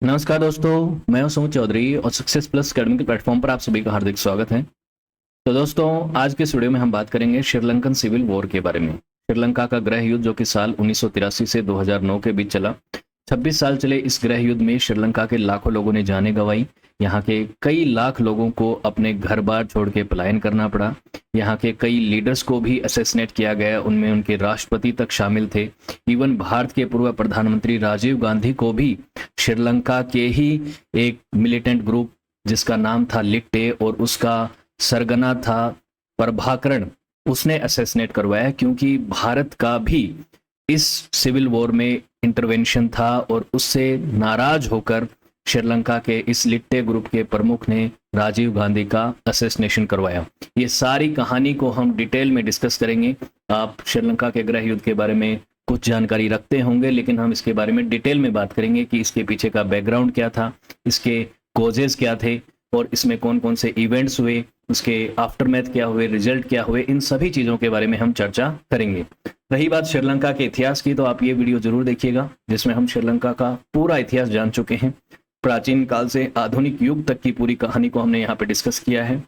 नमस्कार दोस्तों, मैं हूं सुमित चौधरी और सक्सेस प्लस अकेडमी के प्लेटफॉर्म पर आप सभी का हार्दिक स्वागत है। तो दोस्तों, आज के इस वीडियो में हम बात करेंगे श्रीलंकन सिविल वॉर के बारे में। श्रीलंका का गृह युद्ध जो कि साल 1983 से 2009 के बीच चला। 26 साल चले इस गृह युद्ध में श्रीलंका के लाखों लोगों ने जानें गंवाई। यहाँ के कई लाख लोगों को अपने घर बार छोड़ के पलायन करना पड़ा। यहाँ के कई लीडर्स को भी असैसिनेट किया गया, उनमें उनके राष्ट्रपति तक शामिल थे। इवन भारत के पूर्व प्रधानमंत्री राजीव गांधी को भी श्रीलंका के ही एक मिलिटेंट ग्रुप जिसका नाम था लिट्टे और उसका सरगना था प्रभाकरण, उसने असैसिनेट करवाया, क्योंकि भारत का भी इस सिविल वॉर में इंटरवेंशन था और उससे नाराज होकर श्रीलंका के इस लिट्टे ग्रुप के प्रमुख ने राजीव गांधी का असैसिनेशन करवाया। ये सारी कहानी को हम डिटेल में डिस्कस करेंगे। आप श्रीलंका के गृह युद्ध के बारे में कुछ जानकारी रखते होंगे, लेकिन हम इसके बारे में डिटेल में बात करेंगे कि इसके पीछे का बैकग्राउंड क्या था, इसके कॉजेज क्या थे और इसमें कौन कौन से इवेंट्स हुए, उसके आफ्टरमैथ क्या हुए, रिजल्ट क्या हुए, इन सभी चीज़ों के बारे में हम चर्चा करेंगे। रही बात श्रीलंका के इतिहास की, तो आप ये वीडियो जरूर देखिएगा, जिसमें हम श्रीलंका का पूरा इतिहास जान चुके हैं। प्राचीन काल से आधुनिक युग तक की पूरी कहानी को हमने यहाँ पे डिस्कस किया है।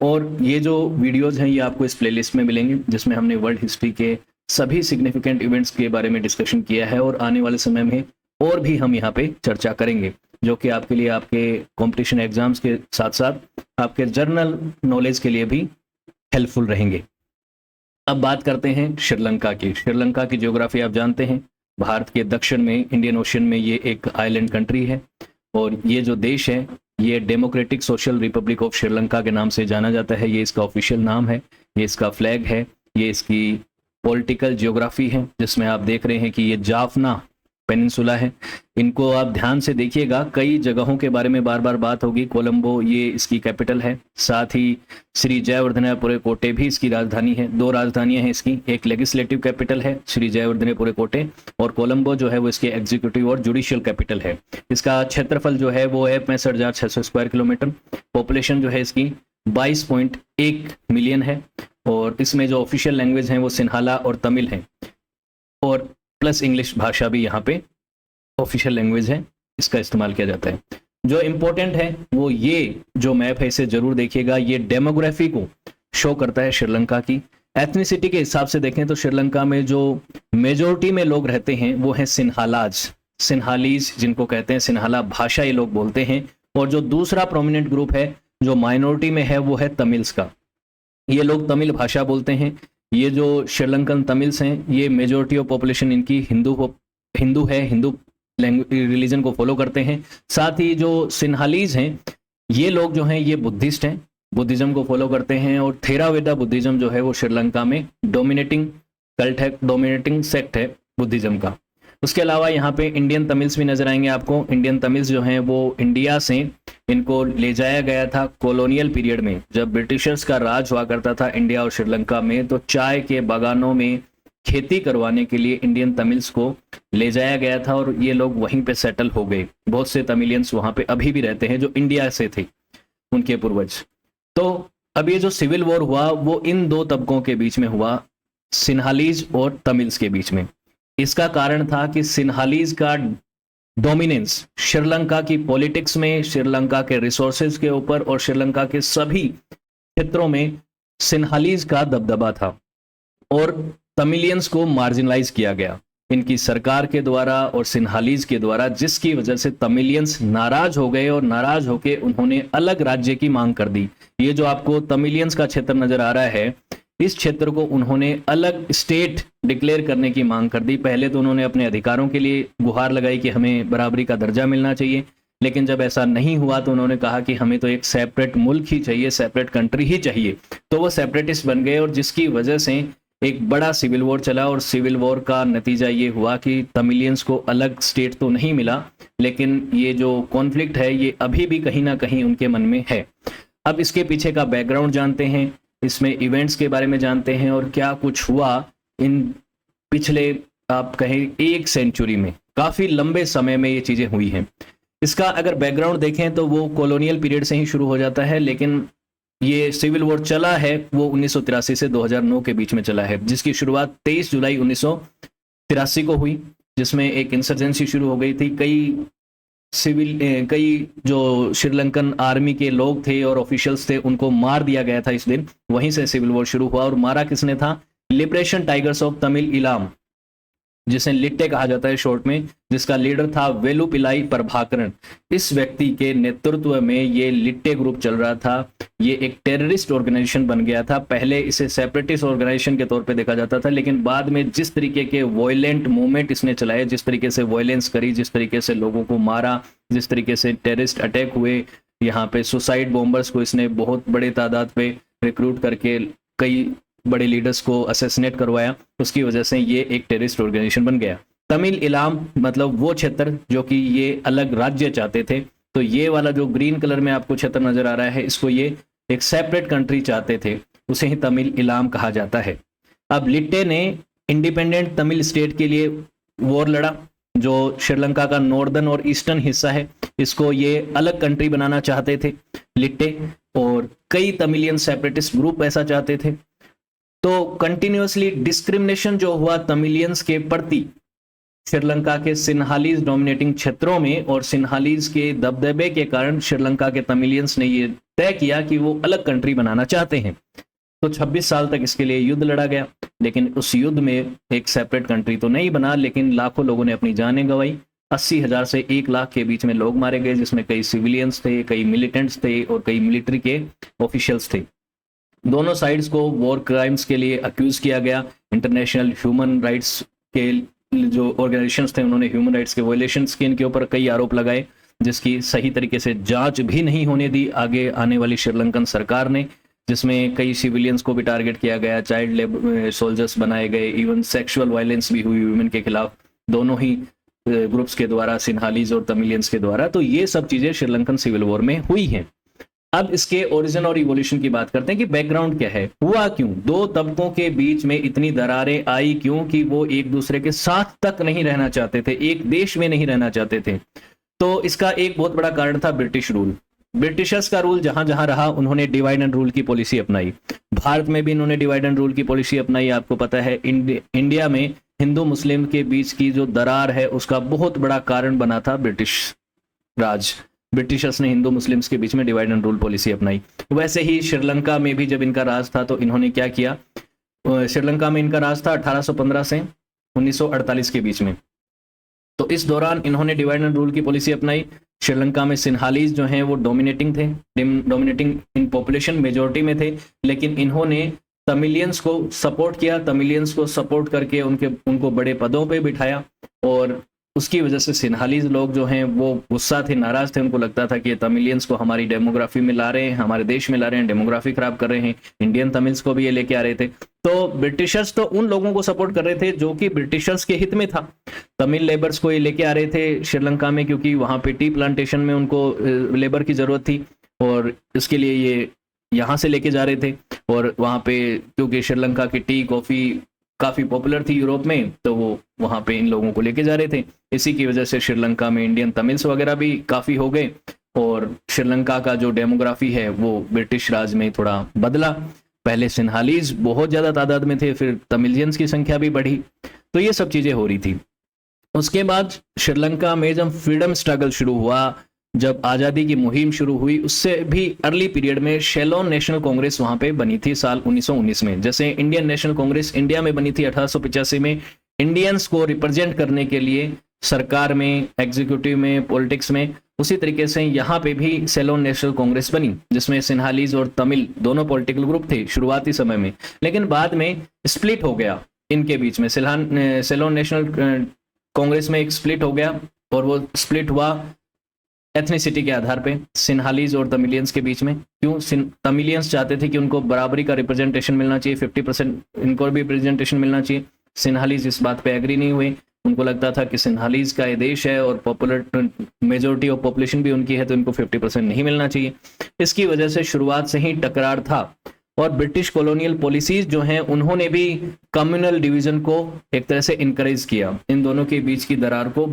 और ये जो वीडियोज हैं ये आपको इस प्लेलिस्ट में मिलेंगे, जिसमें हमने वर्ल्ड हिस्ट्री के सभी सिग्निफिकेंट इवेंट्स के बारे में डिस्कशन किया है और आने वाले समय में और भी हम यहाँ पे चर्चा करेंगे, जो कि आपके लिए आपके कॉम्पिटिशन एग्जाम्स के साथ साथ आपके जर्नल नॉलेज के लिए भी हेल्पफुल रहेंगे। अब बात करते हैं श्रीलंका की। श्रीलंका की ज्योग्राफी आप जानते हैं, भारत के दक्षिण में इंडियन ओशन में ये एक आइलैंड कंट्री है और ये जो देश है ये democratic social Republic of Sri Lanka के नाम से जाना जाता है। ये इसका ऑफिशियल नाम है, ये इसका फ्लैग है, ये इसकी पॉलिटिकल ज्योग्राफी है, जिसमें आप देख रहे हैं कि ये जाफना पेनिनसुला है। इनको आप ध्यान से देखिएगा, कई जगहों के बारे में बार बार बात होगी। कोलंबो ये इसकी कैपिटल है, साथ ही श्री जयवर्धनेपुरे कोटे भी इसकी राजधानी है। दो राजधानियां हैं इसकी, एक लेजिस्लेटिव कैपिटल है श्री जयवर्धनेपुरे कोटे और कोलंबो जो है वो इसके एग्जीक्यूटिव और जुडिशियल कैपिटल है। इसका क्षेत्रफल जो है वो है 65,600 स्क्वायर किलोमीटर। पॉपुलेशन जो है इसकी 22.1 मिलियन है और इसमें जो ऑफिशियल लैंग्वेज हैं वो सिन्हाला और तमिल हैं और प्लस इंग्लिश भाषा भी यहाँ पे ऑफिशियल लैंग्वेज है, इसका इस्तेमाल किया जाता है। जो इम्पोर्टेंट है वो ये जो मैप है इसे जरूर देखिएगा, ये डेमोग्राफी को शो करता है श्रीलंका की। एथनिसिटी के हिसाब से देखें तो श्रीलंका में जो मेजोरिटी में लोग रहते हैं वो है सिन्हालाज, सिन्हालीज जिनको कहते हैं, सिन्हाला भाषा ये लोग बोलते हैं। और जो दूसरा प्रोमिनेंट ग्रुप है जो माइनॉरिटी में है वो है तमिल्स का, ये लोग तमिल भाषा बोलते हैं। ये जो श्रीलंकन तमिल्स हैं ये मेजोरिटी ऑफ पॉपुलेशन इनकी हिंदू है, हिंदू रिलीजन को फॉलो करते हैं। साथ ही जो सिन्हालीज हैं ये लोग जो हैं ये बुद्धिस्ट हैं, बुद्धिज्म को फॉलो करते हैं और थेरावेदा बुद्धिज्म जो है वो श्रीलंका में डोमिनेटिंग कल्ट है, डोमिनेटिंग सेक्ट है बुद्धिज्म का। उसके अलावा यहाँ पे इंडियन तमिल्स भी नजर आएंगे आपको। इंडियन तमिल्स जो हैं वो इंडिया से इनको ले जाया गया था कॉलोनियल पीरियड में, जब ब्रिटिशर्स का राज हुआ करता था इंडिया और श्रीलंका में, तो चाय के बागानों में खेती करवाने के लिए इंडियन तमिल्स को ले जाया गया था और ये लोग वहीं पे सेटल हो गए। बहुत से तमिलियंस वहां पे अभी भी रहते हैं जो इंडिया से थे, उनके पूर्वज। तो अब ये जो सिविल वॉर हुआ वो इन दो तबकों के बीच में हुआ, सिन्हालीज और तमिल्स के बीच में। इसका कारण था कि सिन्हालीज का डोमिनेंस श्रीलंका की पॉलिटिक्स में, श्रीलंका के रिसोर्सेज के ऊपर और श्रीलंका के सभी क्षेत्रों में सिन्हालीज का दबदबा था और तमिलियंस को मार्जिनलाइज किया गया इनकी सरकार के द्वारा और सिन्हालीज के द्वारा, जिसकी वजह से तमिलियंस नाराज हो गए और नाराज होकर उन्होंने अलग राज्य की मांग कर दी। ये जो आपको तमिलियंस का क्षेत्र नजर आ रहा है, इस क्षेत्र को उन्होंने अलग स्टेट डिक्लेयर करने की मांग कर दी। पहले तो उन्होंने अपने अधिकारों के लिए गुहार लगाई कि हमें बराबरी का दर्जा मिलना चाहिए, लेकिन जब ऐसा नहीं हुआ तो उन्होंने कहा कि हमें तो एक सेपरेट मुल्क ही चाहिए, सेपरेट कंट्री ही चाहिए। तो वो सेपरेटिस्ट बन गए और जिसकी वजह से एक बड़ा सिविल वॉर चला और सिविल वॉर का नतीजा ये हुआ कि तमिलियंस को अलग स्टेट तो नहीं मिला, लेकिन ये जो कॉन्फ्लिक्ट है ये अभी भी कहीं ना कहीं उनके मन में है। अब इसके पीछे का बैकग्राउंड जानते हैं, इसमें इवेंट्स के बारे में जानते हैं और क्या कुछ हुआ इन पिछले आप कहें 1 सेंचुरी में, काफी लंबे समय में ये चीजें हुई हैं। इसका अगर बैकग्राउंड देखें तो वो कॉलोनियल पीरियड से ही शुरू हो जाता है, लेकिन ये सिविल वॉर चला है वो 1983 से 2009 के बीच में चला है, जिसकी शुरुआत 23 जुलाई 1983 को हुई, जिसमें एक इंसर्जेंसी शुरू हो गई थी। कई कई जो श्रीलंकन आर्मी के लोग थे और ऑफिशियल्स थे उनको मार दिया गया था इस दिन। वहीं से सिविल वॉर शुरू हुआ और मारा किसने था? Liberation tigers of Tamil Ilam, जिसे लिट्टे कहा जाता है शॉर्ट में, जिसका लीडर था वेलुपिलाई प्रभाकरन। इस व्यक्ति के नेतृत्व में ये लिट्टे ग्रुप चल रहा था। ये एक टेररिस्ट ऑर्गेनाइजेशन बन गया था। पहले इसे सेपरेटिस्ट ऑर्गेनाइजेशन के तौर पे देखा जाता था, लेकिन बाद में जिस तरीके के वॉयलेंट मूवमेंट इसने चलाए, जिस तरीके से वॉयलेंस करी, जिस तरीके से लोगों को मारा, जिस तरीके से टेररिस्ट अटैक हुए, यहाँ पे सुसाइड बॉम्बर्स को इसने बहुत बड़े तादाद पे रिक्रूट करके कई बड़े लीडर्स को असैसिनेट करवाया, उसकी वजह से ये एक टेररिस्ट ऑर्गेनाइजेशन बन गया। तमिल इलाम मतलब वो क्षेत्र जो कि ये अलग राज्य चाहते थे। तो ये वाला जो ग्रीन कलर में आपको क्षेत्र नजर आ रहा है, इसको ये एक सेपरेट कंट्री चाहते थे, उसे ही तमिल इलाम कहा जाता है। अब लिट्टे ने इंडिपेंडेंट तमिल स्टेट के लिए वॉर लड़ा। जो श्रीलंका का नॉर्दर्न और ईस्टर्न हिस्सा है, इसको ये अलग कंट्री बनाना चाहते थे लिट्टे, और कई तमिलियन सेपरेटिस्ट ग्रुप ऐसा चाहते थे। तो कंटिन्यूअसली डिस्क्रिमिनेशन जो हुआ तमिलियंस के प्रति श्रीलंका के सिन्हालीज डोमिनेटिंग क्षेत्रों में, और सिन्हालीज के दबदबे के कारण श्रीलंका के तमिलियंस ने ये तय किया कि वो अलग कंट्री बनाना चाहते हैं। तो 26 साल तक इसके लिए युद्ध लड़ा गया, लेकिन उस युद्ध में एक सेपरेट कंट्री तो नहीं बना, लेकिन लाखों लोगों ने अपनी जानें गंवाई। 80,000 से 1 लाख के बीच में लोग मारे गए, जिसमें कई सिविलियंस थे, कई मिलिटेंट्स थे और कई मिलिट्री के ऑफिशियल्स थे। दोनों साइड्स को वॉर क्राइम्स के लिए अक्यूज किया गया। इंटरनेशनल ह्यूमन राइट्स के जो ऑर्गेनाइजेशंस थे, उन्होंने ह्यूमन राइट्स के वायलेशंस के इनके ऊपर कई आरोप लगाए, जिसकी सही तरीके से जांच भी नहीं होने दी आगे आने वाली श्रीलंकन सरकार ने, जिसमें कई सिविलियंस को भी टारगेट किया गया, चाइल्ड लेबर सोल्जर्स बनाए गए, इवन सेक्सुअल वायलेंस भी हुई वुमेन के खिलाफ, दोनों ही ग्रुप्स के द्वारा, सिन्हालीज और तमिलियंस के द्वारा। तो ये सब चीजें श्रीलंकन सिविल वॉर में हुई हैं। अब इसके ओरिजिन और इवोल्यूशन की बात करते हैं कि बैकग्राउंड क्या है, हुआ क्यों, दो तबकों के बीच में इतनी दरारें आई क्यों कि वो एक दूसरे के साथ तक नहीं रहना चाहते थे, एक देश में नहीं रहना चाहते थे। तो इसका एक बहुत बड़ा कारण था ब्रिटिश रूल। ब्रिटिशर्स का रूल जहां जहां रहा, उन्होंने डिवाइड एंड रूल की पॉलिसी अपनाई। भारत में भी इन्होंने डिवाइड एंड रूल की पॉलिसी अपनाई। आपको पता है इंडिया में हिंदू मुस्लिम के बीच की जो दरार है, उसका बहुत बड़ा कारण बना था ब्रिटिश राज। ब्रिटिशर्स ने हिंदू मुस्लिम्स के बीच में डिवाइड एंड रूल पॉलिसी अपनाई। वैसे ही श्रीलंका में भी जब इनका राज था, तो इन्होंने क्या किया, श्रीलंका में इनका राज था 1815 से 1948 के बीच में। तो इस दौरान इन्होंने डिवाइड एंड रूल की पॉलिसी अपनाई। श्रीलंका में सिन्हालीज जो हैं वो डोमिनेटिंग थे, डोमिनेटिंग इन पॉपुलेशन, मेजोरिटी में थे, लेकिन इन्होंने तमिलियंस को सपोर्ट किया। तमिलियंस को सपोर्ट करके उनको बड़े पदों पे बिठाया, और उसकी वजह से सिन्हालीज लोग जो हैं वो गुस्सा थे, नाराज थे। उनको लगता था कि ये तमिलियंस को हमारी डेमोग्राफी में ला रहे हैं, हमारे देश में ला रहे हैं, डेमोग्राफी खराब कर रहे हैं, इंडियन तमिल्स को भी ये लेके आ रहे थे। तो ब्रिटिशर्स तो उन लोगों को सपोर्ट कर रहे थे जो कि ब्रिटिशर्स के हित में था। तमिल लेबर्स को ये लेके आ रहे थे श्रीलंका में, क्योंकि वहां पे टी प्लांटेशन में उनको लेबर की जरूरत थी, और इसके लिए ये यहाँ से लेके जा रहे थे। और वहां पे क्योंकि श्रीलंका की टी कॉफी काफी पॉपुलर थी यूरोप में, तो वो वहां पे इन लोगों को लेके जा रहे थे। इसी की वजह से श्रीलंका में इंडियन तमिल्स वगैरह भी काफी हो गए, और श्रीलंका का जो डेमोग्राफी है वो ब्रिटिश राज में थोड़ा बदला। पहले सिन्हालीज बहुत ज्यादा तादाद में थे, फिर तमिलियंस की संख्या भी बढ़ी। तो ये सब चीजें हो रही थी। उसके बाद श्रीलंका में जब फ्रीडम स्ट्रगल शुरू हुआ, जब आज़ादी की मुहिम शुरू हुई, उससे भी अर्ली पीरियड में शेलोन नेशनल कांग्रेस वहां पे बनी थी साल 1919 में। जैसे इंडियन नेशनल कांग्रेस इंडिया में बनी थी 1885 में, इंडियंस को रिप्रेजेंट करने के लिए सरकार में, एग्जीक्यूटिव में, पॉलिटिक्स में, उसी तरीके से यहाँ पे भी शेलोन नेशनल कांग्रेस बनी, जिसमें सिन्हालीज और तमिल दोनों पॉलिटिकल ग्रुप थे शुरुआती समय में। लेकिन बाद में स्प्लिट हो गया इनके बीच में। शेलोन नेशनल कांग्रेस में एक स्प्लिट हो गया, और वो स्प्लिट हुआ एथनिसिटी के आधार पे, सिन्हालीज और तमिलियंस के बीच में। क्यों? तमिलियंस चाहते थे कि उनको बराबरी का रिप्रेजेंटेशन मिलना चाहिए, 50% इनको भी रिप्रेजेंटेशन मिलना चाहिए। सिन्हालीज इस बात पे एग्री नहीं हुए। उनको लगता था कि सिन्हालीज का ये देश है और पॉपुलर मेजोरिटी ऑफ पॉपुलेशन भी उनकी है, तो इनको 50% नहीं मिलना चाहिए। इसकी वजह से शुरुआत से ही टकरार था। और ब्रिटिश कॉलोनियल पॉलिसीज जो हैं, उन्होंने भी कम्युनल डिवीजन को एक तरह से इनकरेज किया, इन दोनों के बीच की दरार को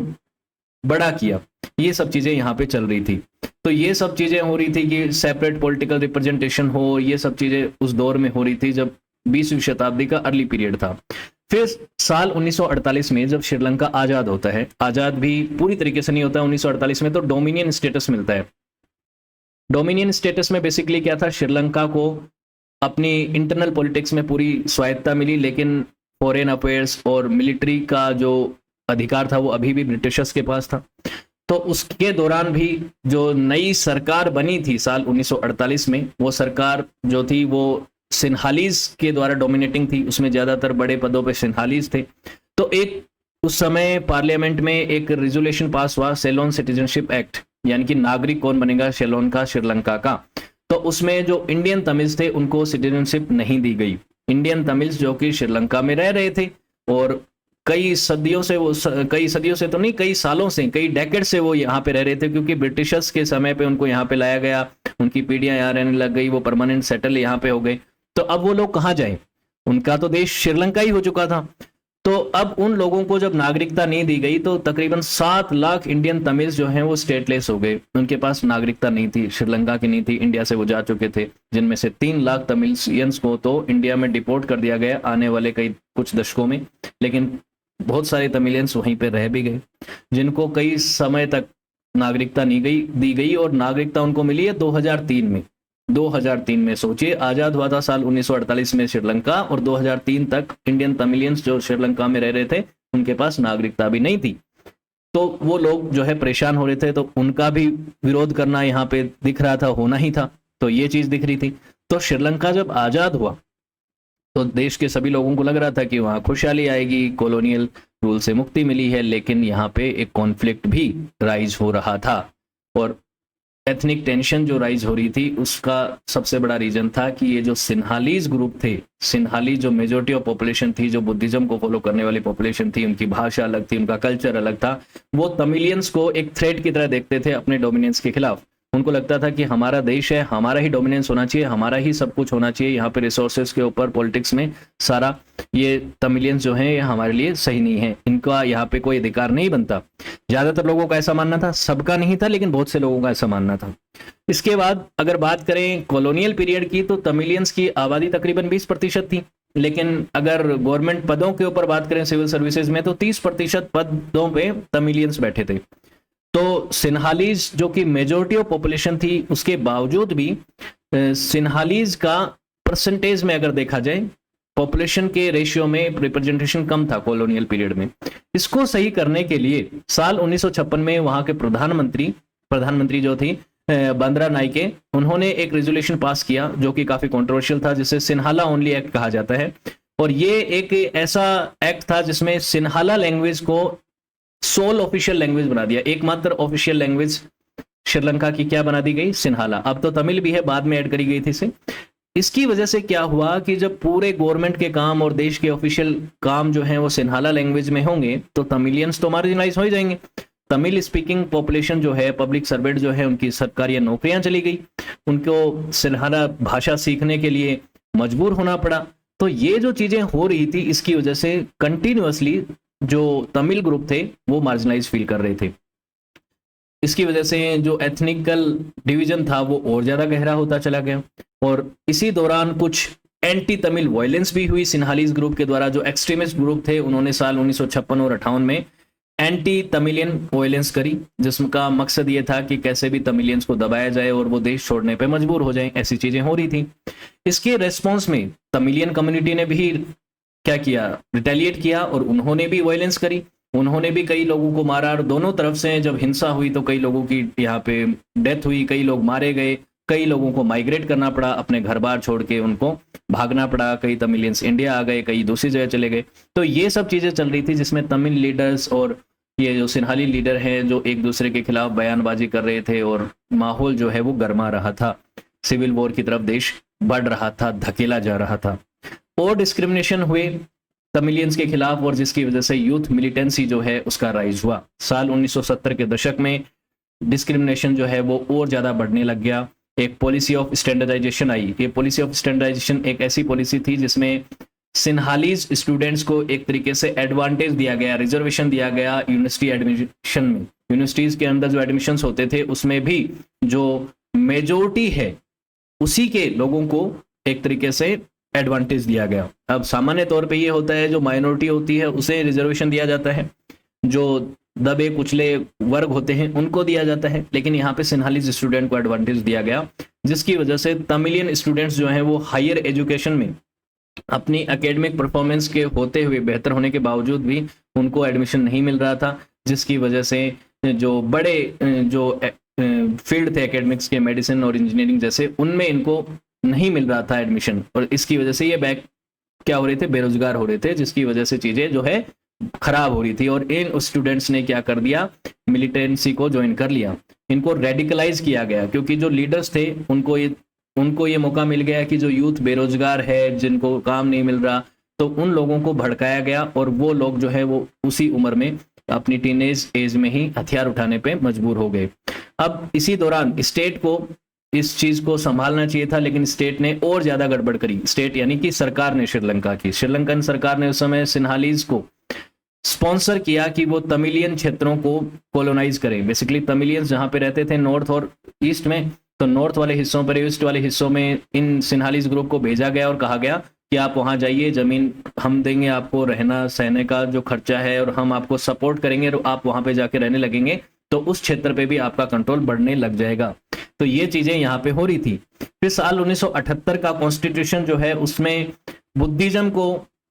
बड़ा किया। ये सब चीजें यहाँ पे चल रही थी। तो ये सब चीजें हो रही थी कि सेपरेट पॉलिटिकल रिप्रेजेंटेशन हो, ये सब चीजें उस दौर में हो रही थी जब 20वीं शताब्दी का अर्ली पीरियड था। फिर साल 1948 में जब श्रीलंका आजाद होता है, आजाद भी पूरी तरीके से नहीं होता 1948 में, तो डोमिनियन स्टेटस मिलता है। डोमिनियन स्टेटस में बेसिकली क्या था, श्रीलंका को अपनी इंटरनल पॉलिटिक्स में पूरी स्वायत्ता मिली, लेकिन फॉरेन अफेयर्स और मिलिट्री का जो अधिकार था वो अभी भी ब्रिटिशर्स के पास था। तो उसके दौरान भी जो नई सरकार बनी थी साल 1948 में, वो सरकार जो थी वो सिन्हालीज के द्वारा डोमिनेटिंग थी, उसमें ज्यादातर बड़े पदों पे सिन्हालीज थे। तो एक उस समय पार्लियामेंट में एक रेजोल्यूशन पास हुआ, सेलोन सिटीजनशिप एक्ट, यानी कि नागरिक कौन बनेगा सेलोन का, श्रीलंका का। तो उसमें जो इंडियन तमिल्स थे उनको सिटीजनशिप नहीं दी गई। इंडियन तमिल्स जो कि श्रीलंका में रह रहे थे और कई सदियों से तो नहीं, कई सालों से, कई डेकेड से वो यहाँ पे रह रहे थे, क्योंकि ब्रिटिशर्स के समय पे उनको यहाँ पे लाया गया, उनकी पीढ़ियां यहाँ रहने लग गई, वो परमानेंट सेटल यहाँ पे हो गए। तो अब वो लोग कहाँ जाए, उनका तो देश श्रीलंका ही हो चुका था। तो अब उन लोगों को जब नागरिकता नहीं दी गई तो तकरीबन 7 लाख इंडियन तमिल्स जो हैं वो स्टेटलेस हो गए, उनके पास नागरिकता नहीं थी, श्रीलंका की नहीं थी, इंडिया से वो जा चुके थे, जिनमें से 3 लाख तमिलियंस को तो इंडिया में डिपोर्ट कर दिया गया आने वाले कुछ दशकों में, लेकिन बहुत सारे तमिलियंस वहीं पे रह भी गए, जिनको कई समय तक नागरिकता नहीं दी गई और नागरिकता उनको मिली है 2003 में। 2003 में सोचिए, आजाद हुआ था साल 1948 में श्रीलंका, और 2003 तक इंडियन तमिलियंस जो श्रीलंका में रह रहे थे उनके पास नागरिकता भी नहीं थी। तो वो लोग जो है परेशान हो रहे थे, तो उनका भी विरोध करना यहाँ पे दिख रहा था, होना ही था, तो ये चीज दिख रही थी। तो श्रीलंका जब आजाद हुआ तो देश के सभी लोगों को लग रहा था कि वहां खुशहाली आएगी, कॉलोनियल रूल से मुक्ति मिली है, लेकिन यहाँ पे एक कॉन्फ्लिक्ट भी राइज हो रहा था। और एथनिक टेंशन जो राइज हो रही थी उसका सबसे बड़ा रीजन था कि ये जो सिन्हालीज ग्रुप थे, सिन्हाली जो मेजोरिटी ऑफ पॉपुलेशन थी, जो बुद्धिज्म को फॉलो करने वाली पॉपुलेशन थी, उनकी भाषा अलग थी, उनका कल्चर अलग था, वो तमिलियंस को एक थ्रेट की तरह देखते थे अपने डोमिनेंस के खिलाफ। उनको लगता था कि हमारा देश है, हमारा ही डोमिनेंस होना चाहिए, हमारा ही सब कुछ होना चाहिए, यहाँ पे रिसोर्सेज के ऊपर, पॉलिटिक्स में सारा, ये तमिलियंस जो हैं ये हमारे लिए सही नहीं है, इनका यहाँ पे कोई अधिकार नहीं बनता। ज्यादातर लोगों का ऐसा मानना था, सबका नहीं था लेकिन बहुत से लोगों का ऐसा मानना था। इसके बाद अगर बात करें कॉलोनियल पीरियड की, तो तमिलियंस की आबादी तकरीबन 20% थी, लेकिन अगर गवर्नमेंट पदों के ऊपर बात करें सिविल सर्विसेज में, तो 30% पदों पे तमिलियंस बैठे थे। तो सिन्हालीज जो कि मेजोरिटी ऑफ पॉपुलेशन थी, उसके बावजूद भी सिन्हालीज का परसेंटेज में अगर देखा जाए, पॉपुलेशन के रेशियो में रिप्रेजेंटेशन कम था कॉलोनियल पीरियड में। इसको सही करने के लिए साल 1956 में वहां के प्रधानमंत्री जो थी बांद्रा नाइके, उन्होंने एक रेजोल्यूशन पास किया जो कि काफी कंट्रोवर्शियल था, जिसे सिन्हाला ओनली एक्ट कहा जाता है। और ये एक ऐसा एक्ट था जिसमें सिन्हाला लैंग्वेज को सोल ऑफिशियल लैंग्वेज बना दिया, एकमात्र ऑफिशियल लैंग्वेज श्रीलंका की क्या बना दी गई, सिन्हाला। अब तो तमिल भी है, बाद में ऐड करी गई थी इसे। इसकी वजह से क्या हुआ कि जब पूरे गवर्नमेंट के काम और देश के ऑफिशियल काम जो है वो सिन्हाला लैंग्वेज में होंगे, तो तमिलियंस तो मार्जिनलाइज हो ही जाएंगे। तमिल स्पीकिंग पॉपुलेशन जो है, पब्लिक सर्वेंट जो है, उनकी सरकारी नौकरियां चली गई, उनको सिन्हाला भाषा सीखने के लिए मजबूर होना पड़ा। तो ये जो चीजें हो रही थी, इसकी वजह से कंटिन्यूअसली जो तमिल ग्रुप थे वो मार्जिनलाइज फील कर रहे थे। इसकी वजह से जो एथनिकल डिवीजन था वो और ज्यादा गहरा होता चला गया, और इसी दौरान कुछ एंटी तमिल वायलेंस भी हुई सिन्हालीज ग्रुप के द्वारा। जो एक्सट्रीमिस्ट ग्रुप थे उन्होंने साल 1956 और 58 में एंटी तमिलियन वायलेंस करी, जिसका मकसद ये था कि कैसे भी तमिलियंस को दबाया जाए और वो देश छोड़ने पे मजबूर हो जाएं, ऐसी चीजें हो रही थी। इसके रेस्पॉन्स में तमिलियन कम्युनिटी ने भी क्या किया, रिटेलिएट किया, और उन्होंने भी वायलेंस करी, उन्होंने भी कई लोगों को मारा। और दोनों तरफ से जब हिंसा हुई तो कई लोगों की यहाँ पे डेथ हुई, कई लोग मारे गए, कई लोगों को माइग्रेट करना पड़ा, अपने घर बार छोड़ के उनको भागना पड़ा, कई तमिलियंस इंडिया आ गए, कई दूसरी जगह चले गए। तो ये सब चीजें चल रही थी, जिसमें तमिल लीडर्स और ये जो सिन्हाली लीडर हैं जो एक दूसरे के खिलाफ बयानबाजी कर रहे थे, और माहौल जो है वो गर्मा रहा था, सिविल वॉर की तरफ देश बढ़ रहा था, धकेला जा रहा था। और डिस्क्रिमिनेशन हुए तमिलियंस के खिलाफ, और जिसकी वजह से यूथ मिलिटेंसी जो है उसका राइज हुआ। साल 1970 के दशक में डिस्क्रिमिनेशन जो है वो और ज्यादा बढ़ने लग गया। एक पॉलिसी ऑफ स्टैंडर्डाइजेशन आई। ये पॉलिसी ऑफ स्टैंडर्डाइजेशन एक ऐसी पॉलिसी थी जिसमें सिन्हालीज स्टूडेंट्स को एक तरीके से एडवांटेज दिया गया, रिजर्वेशन दिया गया यूनिवर्सिटी एडमिशन में। यूनिवर्सिटीज के अंदर जो एडमिशंस होते थे उसमें भी जो मेजोरिटी है उसी के लोगों को एक तरीके से एडवांटेज दिया गया। अब सामान्य तौर पे ये होता है जो माइनॉरिटी होती है उसे रिजर्वेशन दिया जाता है, जो दबे कुचले वर्ग होते हैं उनको दिया जाता है, लेकिन यहाँ पे सिन्हालीज स्टूडेंट को एडवांटेज दिया गया, जिसकी वजह से तमिलियन स्टूडेंट्स जो हैं वो हायर एजुकेशन में अपनी एकेडमिक परफॉर्मेंस के होते हुए, बेहतर होने के बावजूद भी उनको एडमिशन नहीं मिल रहा था, जिसकी वजह से जो बड़े जो फील्ड थे एकेडमिक्स के, मेडिसिन और इंजीनियरिंग जैसे, उनमें इनको नहीं मिल रहा था एडमिशन, और इसकी वजह से ये बैक क्या हो रहे थे, बेरोजगार हो रहे थे, जिसकी वजह से चीजें जो है खराब हो रही थी। और इन स्टूडेंट्स ने क्या कर दिया, मिलिटेंसी को ज्वाइन कर लिया, इनको रेडिकलाइज किया गया, क्योंकि जो लीडर्स थे उनको ये मौका मिल गया कि जो यूथ बेरोजगार है, जिनको काम नहीं मिल रहा, तो उन लोगों को भड़काया गया, और वो लोग जो है वो उसी उम्र में अपनी टीनेज एज में ही हथियार उठाने पे मजबूर हो गए। अब इसी दौरान स्टेट को इस चीज को संभालना चाहिए था, लेकिन स्टेट ने और ज्यादा गड़बड़ करी। स्टेट यानी कि सरकार ने, श्रीलंकन सरकार ने उस समय सिन्हालीज को स्पॉन्सर किया कि वो तमिलियन क्षेत्रों को कॉलोनाइज करें। बेसिकली तमिलियंस जहां पे रहते थे नॉर्थ और ईस्ट में, तो नॉर्थ वाले हिस्सों पर, ईस्ट वाले हिस्सों में इन सिन्हालीज ग्रुप को भेजा गया और कहा गया कि आप वहां जाइए, जमीन हम देंगे आपको, रहना सहने का जो खर्चा है, और हम आपको सपोर्ट करेंगे, और आप वहां पे जाके रहने लगेंगे तो उस क्षेत्र पे भी आपका कंट्रोल बढ़ने लग जाएगा। तो ये चीजें यहाँ पे हो रही थी। फिर साल 1978 का कॉन्स्टिट्यूशन जो है उसमें बुद्धिज्म को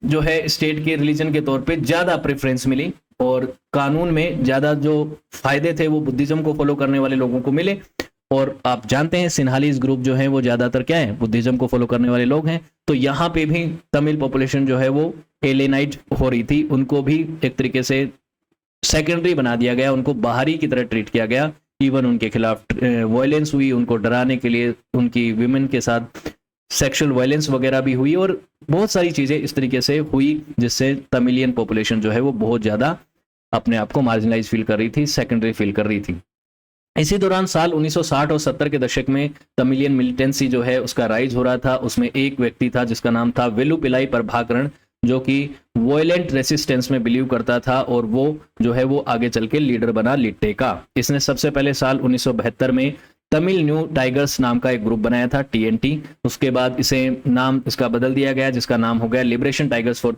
जो है स्टेट के रिलीजन के तौर पे ज्यादा प्रेफरेंस मिली, और कानून में ज्यादा जो फायदे थे वो बुद्धिज्म को फॉलो करने वाले लोगों को मिले। और आप जानते हैं सिन्हालीज ग्रुप जो है वो ज्यादातर क्या है, बुद्धिज्म को फॉलो करने वाले लोग हैं। तो यहाँ पे भी तमिल पॉपुलेशन जो है वो एलियनाइट हो रही थी, उनको भी एक तरीके से सेकेंडरी बना दिया गया, उनको बाहरी की तरह ट्रीट किया गया। इवन उनके खिलाफ वायलेंस हुई, उनको डराने के लिए उनकी विमेन के साथ सेक्सुअल वायलेंस वगैरह भी हुई, और बहुत सारी चीजें इस तरीके से हुई जिससे तमिलियन पॉपुलेशन जो है वो बहुत ज्यादा अपने आप को मार्जिनलाइज फील कर रही थी, सेकेंडरी फील कर रही थी। इसी दौरान साल 1960 और 70 के दशक में तमिलियन मिलिटेंसी जो है उसका राइज हो रहा था। उसमें एक व्यक्ति था जिसका नाम था वेलुपिलाई प्रभाकरण, जो कि वॉयलेंट रेसिस्टेंस में बिलीव करता था, और वो जो है वो आगे चल के लीडर बना लिट्टे का। इसने सबसे पहले साल 1972 में तमिल न्यू टाइगर्स नाम का एक ग्रुप बनाया था, TNT। उसके बाद इसे नाम इसका बदल दिया गया, जिसका नाम हो गया liberation tigers for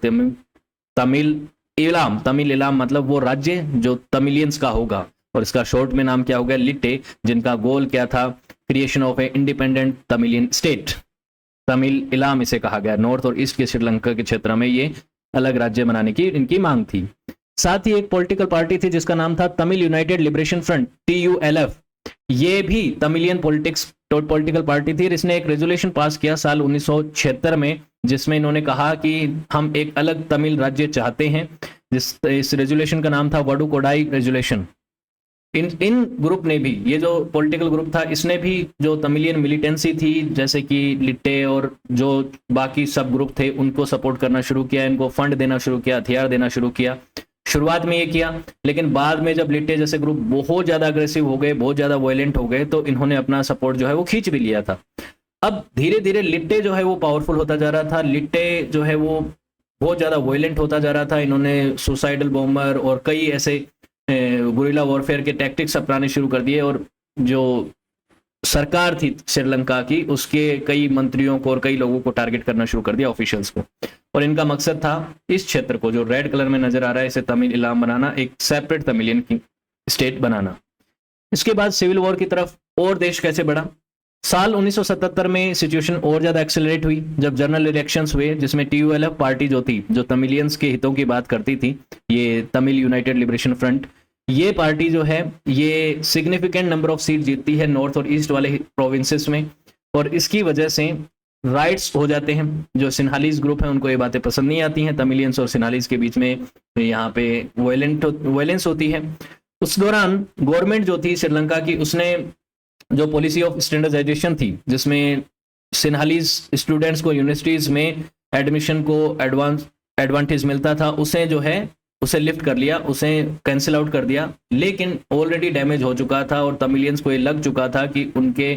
Tamil Ilam. Tamil Ilam मतलब वो राज्य जो तमिलियंस का होगा, और इसका शॉर्ट में नाम क्या हो गया, लिट्टे, जिनका गोल क्या था, creation of a independent Tamilian state. Tamil Ilam इसे कहा गया। नॉर्थ और ईस्ट के श्रीलंका के क्षेत्र में ये अलग राज्य बनाने की इनकी मांग थी। साथ ही एक पॉलिटिकल पार्टी थी जिसका नाम था Tamil United liberation front, TULF। ये भी तमिलियन पॉलिटिकल पार्टी थी। इसने एक रेजोल्यूशन पास किया साल 1976 में, जिसमें इन्होंने कहा कि हम एक अलग तमिल राज्य चाहते हैं। इस रेजोल्यूशन का नाम था वडुकोडाई रेजोल्यूशन। इन ग्रुप ने भी, ये जो पॉलिटिकल ग्रुप था, इसने भी जो तमिलियन मिलिटेंसी थी, जैसे कि लिट्टे और जो बाकी सब ग्रुप थे, उनको सपोर्ट करना शुरू किया, इनको फंड देना शुरू किया, हथियार देना शुरू किया। शुरुआत में ये किया, लेकिन बाद में जब लिट्टे जैसे ग्रुप बहुत ज्यादा अग्रेसिव हो गए, बहुत ज्यादा वायलेंट हो गए, तो इन्होंने अपना सपोर्ट जो है वो खींच भी लिया था। अब धीरे धीरे लिट्टे जो है वो पावरफुल होता जा रहा था, लिट्टे जो है वो बहुत ज्यादा वायलेंट होता जा रहा था। इन्होंने सुसाइडल बॉम्बर और कई ऐसे गुरिल्ला वॉरफेयर के टैक्टिक्स अपनाने शुरू कर दिए, और जो सरकार थी श्रीलंका की, उसके कई मंत्रियों को और कई लोगों को टारगेट करना शुरू कर दिया, ऑफिशियल्स को। और इनका मकसद था इस क्षेत्र को, जो रेड कलर में नजर आ रहा है, इसे तमिल इलाम बनाना, एक सेपरेट तमिलियन की स्टेट बनाना। इसके बाद सिविल वॉर की तरफ और देश कैसे बढ़ा। साल 1977 में सिचुएशन और ज्यादा एक्सेलरेट हुई जब जनरल इलेक्शंस हुए, जिसमें TULF पार्टी जो थी, जो तमिलियंस के हितों की बात करती थी, ये तमिल यूनाइटेड लिबरेशन फ्रंट, ये पार्टी जो है ये सिग्निफिकेंट नंबर ऑफ सीट जीतती है नॉर्थ और ईस्ट वाले प्रोविंसेस में, और इसकी वजह से राइट्स हो जाते हैं। जो सिन्हालीज ग्रुप है उनको ये बातें पसंद नहीं आती हैं, तमिलियंस और सिन्हालीज के बीच में यहाँ पे वायलेंस होती है। उस दौरान गवर्नमेंट जो थी श्रीलंका की, उसने जो पॉलिसी ऑफ स्टैंडर्डाइजेशन थी, जिसमें सिन्हालीज स्टूडेंट्स को यूनिवर्सिटीज में एडमिशन को एडवांटेज मिलता था, उसे जो है उसे लिफ्ट कर लिया, उसे कैंसिल आउट कर दिया। लेकिन ऑलरेडी डैमेज हो चुका था और तमिलियंस को ये लग चुका था कि उनके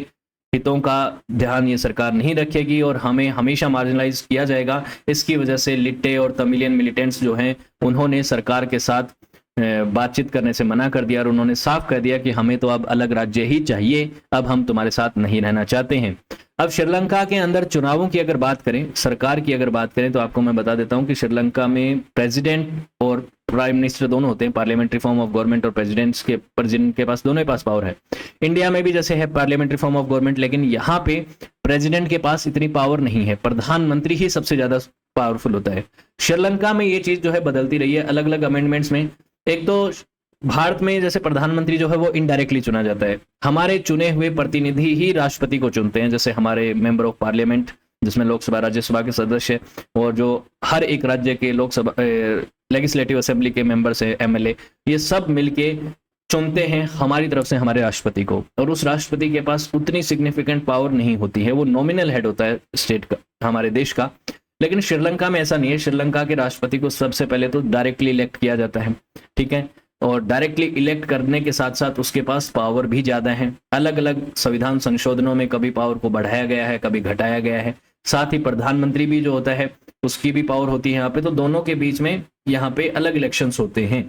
हितों का ध्यान ये सरकार नहीं रखेगी और हमें हमेशा मार्जिनलाइज किया जाएगा। इसकी वजह से लिट्टे और तमिलियन मिलिटेंट्स जो हैं, उन्होंने सरकार के साथ बातचीत करने से मना कर दिया, और उन्होंने साफ कर दिया कि हमें तो अब अलग राज्य ही चाहिए, अब हम तुम्हारे साथ नहीं रहना चाहते हैं। अब श्रीलंका के अंदर चुनावों की अगर बात करें, सरकार की अगर बात करें, तो आपको मैं बता देता हूं कि श्रीलंका में प्रेसिडेंट और प्राइम मिनिस्टर दोनों होते हैं, पार्लियामेंट्री फॉर्म ऑफ गवर्नमेंट और प्रेसिडेंट के पास दोनों ही पास पावर है। इंडिया में भी जैसे है पार्लियामेंट्री फॉर्म ऑफ गवर्नमेंट, लेकिन यहाँ पे प्रेसिडेंट के पास इतनी पावर नहीं है, प्रधानमंत्री ही सबसे ज्यादा पावरफुल होता है। श्रीलंका में ये चीज जो है बदलती रही है अलग अलग अमेंडमेंट्स में। एक तो भारत में जैसे प्रधानमंत्री जो है वो इनडायरेक्टली चुना जाता है, हमारे चुने हुए प्रतिनिधि ही राष्ट्रपति को चुनते हैं, जैसे हमारे मेंबर ऑफ पार्लियामेंट जिसमें लोकसभा राज्यसभा के सदस्य और जो हर एक राज्य के लोकसभा लेजिस्लेटिव असेंबली के मेंबर्स है, एमएलए, ये सब मिलके चुनते हैं हमारी तरफ से हमारे राष्ट्रपति को। और उस राष्ट्रपति के पास उतनी सिग्निफिकेंट पावर नहीं होती है, वो नॉमिनल हेड होता है स्टेट का, हमारे देश का। लेकिन श्रीलंका में ऐसा नहीं है, श्रीलंका के राष्ट्रपति को सबसे पहले तो डायरेक्टली इलेक्ट किया जाता है, ठीक है, और डायरेक्टली इलेक्ट करने के साथ साथ उसके पास पावर भी ज्यादा है। अलग अलग संविधान संशोधनों में कभी पावर को बढ़ाया गया है, कभी घटाया गया है। साथ ही प्रधानमंत्री भी जो होता है उसकी भी पावर होती है यहाँ पे, तो दोनों के बीच में यहाँ पे अलग इलेक्शंस होते हैं।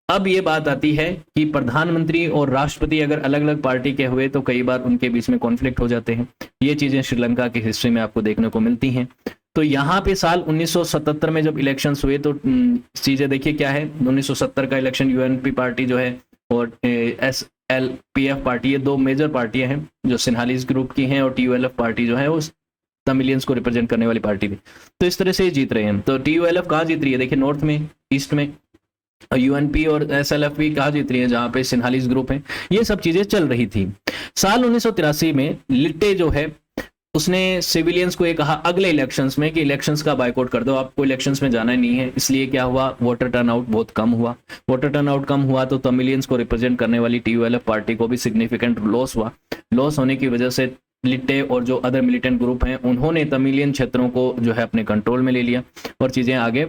अब ये बात आती है कि प्रधानमंत्री और राष्ट्रपति अगर अलग अलग पार्टी के हुए तो कई बार उनके बीच में कॉन्फ्लिक्ट हो जाते हैं। ये चीजें श्रीलंका की हिस्ट्री में आपको देखने को मिलती हैं। तो यहाँ पे साल 1977 में जब इलेक्शंस हुए तो चीजें देखिए क्या है। 1970 का इलेक्शन यूएनपी पार्टी जो है और एसएलपीएफ पार्टी, ये दो मेजर पार्टियां हैं जो सिन्हालीज ग्रुप की हैं, और टीयूएलएफ पार्टी जो है वो तमिलियंस को रिप्रेजेंट करने वाली पार्टी थी। तो इस तरह से जीत रहे हैं। तो टीयूएलएफ कहाँ जीत रही है, देखिए नॉर्थ में, ईस्ट में, और यूएनपी और एसएलएफपी कहाँ जीत रही है, जहाँ पे सिन्हालीज ग्रुप है। ये सब चीजें चल रही थी। साल 1983 में लिट्टे जो है उसने सिविलियंस को ये कहा अगले इलेक्शंस में कि इलेक्शंस का बायकॉट कर दो, आपको इलेक्शंस में जाना नहीं है। इसलिए क्या हुआ, वोटर टर्नआउट बहुत कम हुआ। वोटर टर्नआउट कम हुआ तो तमिलियंस को रिप्रेजेंट करने वाली टीयूएलएफ पार्टी को भी सिग्निफिकेंट लॉस हुआ। लॉस होने की वजह से लिट्टे और जो अदर मिलिटेंट ग्रुप हैं उन्होंने तमिलियन क्षेत्रों को जो है अपने कंट्रोल में ले लिया और चीजें आगे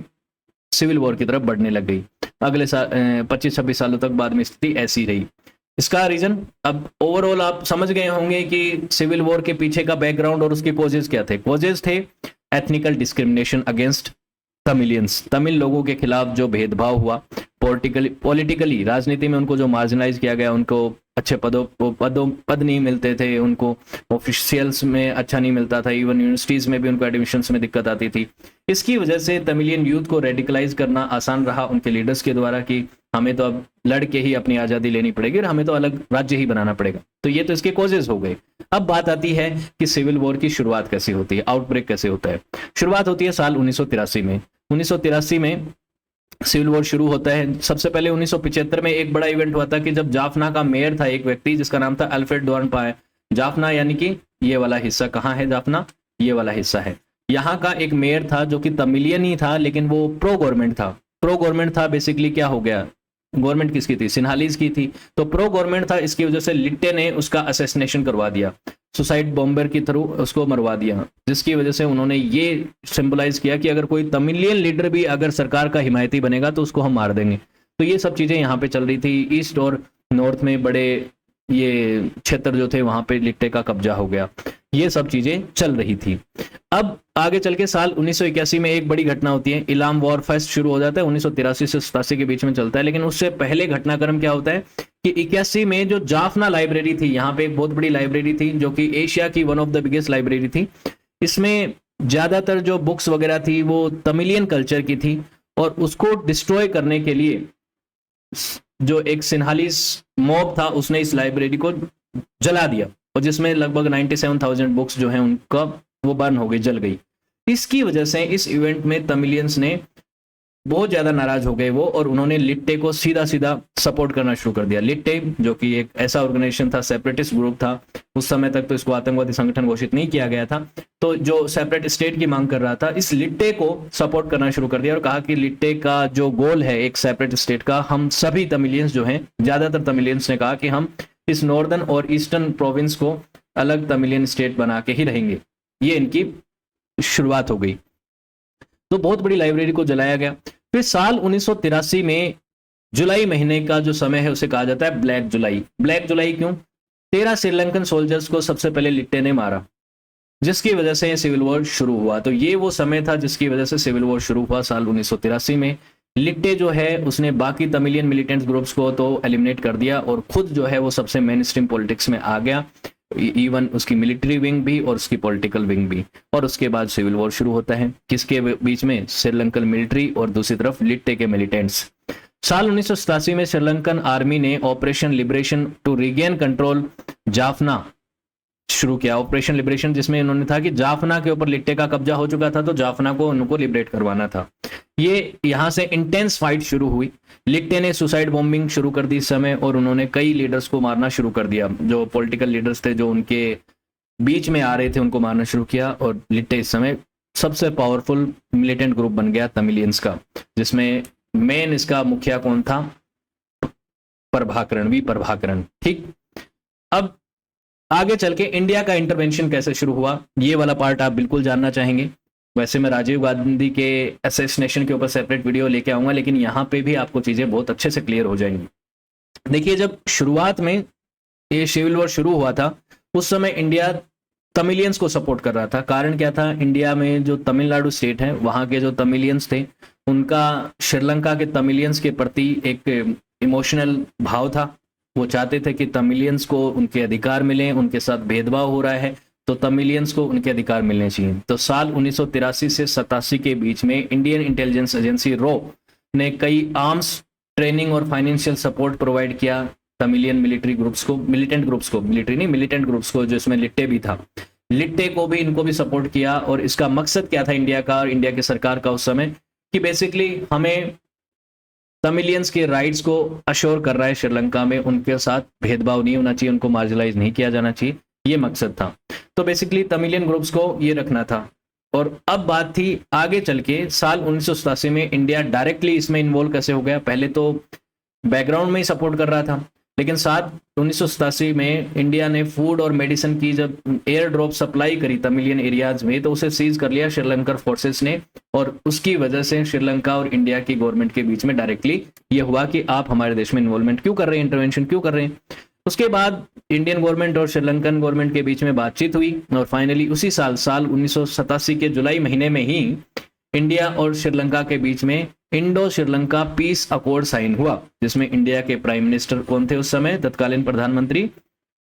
सिविल वॉर की तरफ बढ़ने लग गई। अगले साल 25-26 सालों तक बाद में स्थिति ऐसी रही। इसका रीजन अब ओवरऑल आप समझ गए होंगे कि सिविल वॉर के पीछे का बैकग्राउंड और उसके कॉजेज क्या थे। कॉजेज थे ethnical discrimination against Tamilians, Tamil लोगों के खिलाफ जो भेदभाव हुआ, पॉलिटिकली राजनीति में उनको जो मार्जिनलाइज किया गया, उनको अच्छे पद नहीं मिलते थे, उनको ऑफिशियल्स में अच्छा नहीं मिलता था, इवन यूनिवर्सिटीज में भी उनको एडमिशन्स में दिक्कत आती थी। इसकी वजह से तमिलियन यूथ को रेडिकलाइज करना आसान रहा उनके लीडर्स के द्वारा कि हमें तो अब लड़ के ही अपनी आज़ादी लेनी पड़ेगी और हमें तो अलग राज्य ही बनाना पड़ेगा। तो ये तो इसके कॉजेज हो गए। अब बात आती है कि सिविल वॉर की शुरुआत कैसे होती है, आउटब्रेक कैसे होता है। शुरुआत होती है साल 1983 में। 1983 में सिविल वॉर शुरू होता है। सबसे पहले 1975 में एक बड़ा इवेंट हुआ था कि जब जाफना का मेयर था एक व्यक्ति जिसका नाम था अल्फ्रेड डॉर्नपाय। जाफना यानी कि ये वाला हिस्सा, कहाँ है जाफना, ये वाला हिस्सा है। यहाँ का एक मेयर था जो कि तमिलियन ही था, लेकिन वो प्रो गवर्नमेंट था। प्रो गवर्नमेंट था बेसिकली क्या हो गया, गवर्नमेंट किसकी थी, सिन्हालीज की थी, तो प्रो गवर्नमेंट था। इसकी वजह से लिट्टे ने उसका असैसिनेशन करवा दिया, सुसाइड बॉम्बर के थ्रू उसको मरवा दिया, जिसकी वजह से उन्होंने ये सिंबलाइज किया कि अगर कोई तमिलियन लीडर भी अगर सरकार का हिमायती बनेगा तो उसको हम मार देंगे। तो ये सब चीजें यहाँ पे चल रही थी। ईस्ट और नॉर्थ में बड़े ये क्षेत्र जो थे वहां पे लिट्टे का कब्जा हो गया। ये सब चीजें चल रही थी। अब आगे चल के साल 1981 में एक बड़ी घटना होती है, इलाम वॉर फेस्ट शुरू हो जाता है। 1983 से 87 के बीच में चलता है, लेकिन उससे पहले घटनाक्रम क्या होता है कि 81 में जो जाफना लाइब्रेरी थी, यहाँ पे एक बहुत बड़ी लाइब्रेरी थी जो कि एशिया की one of the biggest library थी। इसमें ज्यादातर जो बुक्स वगैरह थी वो तमिलियन कल्चर की थी, और उसको डिस्ट्रॉय करने के लिए जो एक सिन्हालीज मॉब था उसने इस लाइब्रेरी को जला दिया, और जिसमें लगभग 97,000 बुक्स जो हैं उनका वो बर्न हो गई, जल गई। इसकी वजह से इस इवेंट में तमिलियंस ने बहुत ज्यादा नाराज हो गए वो, और उन्होंने लिट्टे को सीधा सीधा सपोर्ट करना शुरू कर दिया। लिट्टे जो कि एक ऐसा ऑर्गेनाइजेशन था, सेपरेटिस्ट ग्रुप था, उस समय तक तो इसको आतंकवादी संगठन घोषित नहीं किया गया था, तो जो सेपरेट स्टेट की मांग कर रहा था, इस लिट्टे को सपोर्ट करना शुरू कर दिया और कहा कि लिट्टे का जो गोल है एक सेपरेट स्टेट का, हम सभी तमिलियंस जो हैं, ज्यादातर तमिलियंस ने कहा कि हम इस नॉर्दर्न और ईस्टर्न प्रोविंस को अलग तमिलियन स्टेट बना के ही रहेंगे। ये इनकी शुरुआत हो गई। तो बहुत बड़ी लाइब्रेरी को जलाया गया। फिर साल 1983 में जुलाई महीने का जो समय है उसे कहा जाता है ब्लैक जुलाई। ब्लैक जुलाई क्यों? 13 श्रीलंकन सोल्जर्स को सबसे पहले लिट्टे ने मारा, जिसकी वजह से सिविल वॉर शुरू हुआ। तो ये वो समय था जिसकी वजह से सिविल वॉर शुरू हुआ साल 1983 में। लिट्टे जो है उसने बाकी तमिलियन मिलिटेंट ग्रुप्स को तो एलिमिनेट कर दिया और खुद जो है वो सबसे मेन स्ट्रीम पॉलिटिक्स में आ गया। इवन उसकी मिलिट्री विंग भी और उसकी पॉलिटिकल विंग भी। और उसके बाद सिविल वॉर शुरू होता है, किसके बीच में? श्रीलंकन मिलिट्री और दूसरी तरफ लिट्टे के मिलिटेंट्स। साल 1987 में श्रीलंकन आर्मी ने operation liberation to regain control Jaffna शुरू किया। ऑपरेशन लिबरेशन जिसमें उन्होंने था कि जाफना के ऊपर लिट्टे का कब्जा हो चुका था, तो जाफना को उनको लिबरेट करवाना था। ये यहां से इंटेंस फाइट शुरू हुई। लिट्टे ने सुसाइड बॉम्बिंग शुरू कर दी इस समय, और उन्होंने कई लीडर्स को मारना शुरू कर दिया। जो पॉलिटिकल लीडर्स थे जो उनके बीच में आ रहे थे उनको मारना शुरू किया। और लिट्टे इस समय सबसे पावरफुल मिलिटेंट ग्रुप बन गया तमिलियंस का, जिसमें मेन इसका मुखिया कौन था? प्रभाकरण, वी प्रभाकरण। ठीक, अब आगे चल के इंडिया का इंटरवेंशन कैसे शुरू हुआ, ये वाला पार्ट आप बिल्कुल जानना चाहेंगे। वैसे मैं राजीव गांधी के असैसिनेशन के ऊपर सेपरेट वीडियो लेके आऊंगा, लेकिन यहाँ पे भी आपको चीजें बहुत अच्छे से क्लियर हो जाएंगी। देखिए, जब शुरुआत में ये सिविल वॉर शुरू हुआ था, उस समय इंडिया तमिलियंस को सपोर्ट कर रहा था। कारण क्या था? इंडिया में जो तमिलनाडु स्टेट है, वहां के जो तमिलियंस थे, उनका श्रीलंका के तमिलियंस के प्रति एक इमोशनल भाव था। वो चाहते थे कि तमिलियंस को उनके अधिकार मिले, उनके साथ भेदभाव हो रहा है तो तमिलियंस को उनके अधिकार मिलने चाहिए। तो साल 1983 से 87 के बीच में इंडियन इंटेलिजेंस एजेंसी रॉ ने कई आर्म्स ट्रेनिंग और फाइनेंशियल सपोर्ट प्रोवाइड किया तमिलियन मिलिट्री ग्रुप्स को, मिलिटेंट ग्रुप्स को, मिलिट्री नहीं मिलिटेंट ग्रुप्स को, जिसमें लिट्टे भी था। लिट्टे को भी, इनको भी सपोर्ट किया। और इसका मकसद क्या था इंडिया का और इंडिया की सरकार का उस समय? कि बेसिकली हमें तमिलियंस के राइट्स को अश्योर कर रहा है श्रीलंका में, उनके साथ भेदभाव नहीं होना चाहिए, उनको मार्जिनलाइज नहीं किया जाना चाहिए, ये मकसद था। तो बेसिकली तमिलियन ग्रुप्स को ये रखना था। और अब बात थी आगे चल के साल 1987 में इंडिया डायरेक्टली इसमें इन्वॉल्व कैसे हो गया। पहले तो बैकग्राउंड में ही सपोर्ट कर रहा था, लेकिन साल 1987 में इंडिया ने फूड और मेडिसिन की जब एयर ड्रॉप सप्लाई करी तमिलियन एरियाज में, तो उसे सीज कर लिया श्रीलंकन फोर्सेस ने। और उसकी वजह से श्रीलंका और इंडिया की गवर्नमेंट के बीच में डायरेक्टली ये हुआ कि आप हमारे देश में इन्वॉल्वमेंट क्यों कर रहे हैं, इंटरवेंशन क्यों कर रहे हैं। उसके बाद इंडियन गवर्नमेंट और श्रीलंकन गवर्नमेंट के बीच में बातचीत हुई, और फाइनली उसी साल 1987 के जुलाई महीने में ही इंडिया और श्रीलंका के बीच में Indo Sri Lanka peace accord sign हुआ, जिसमें इंडिया के प्राइम मिनिस्टर कौन थे उस समय? तत्कालीन प्रधानमंत्री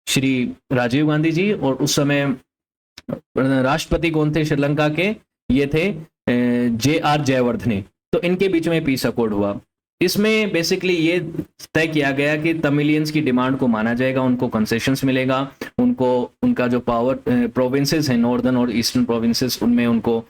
श्री राजीव गांधी जी। और उस समय राष्ट्रपति कौन थे श्रीलंका के? ये थे JR जयवर्धने। तो इनके बीच में पीस अकॉर्ड हुआ। इसमें बेसिकली ये तय किया गया कि तमिलियंस की डिमांड को माना जाएगा, उनको कंसेशंस मिलेगा, उनको उनका जो पावर प्रोविंसेस है, नॉर्दर्न और ईस्टर्न प्रोविंसेस, उनमें उनको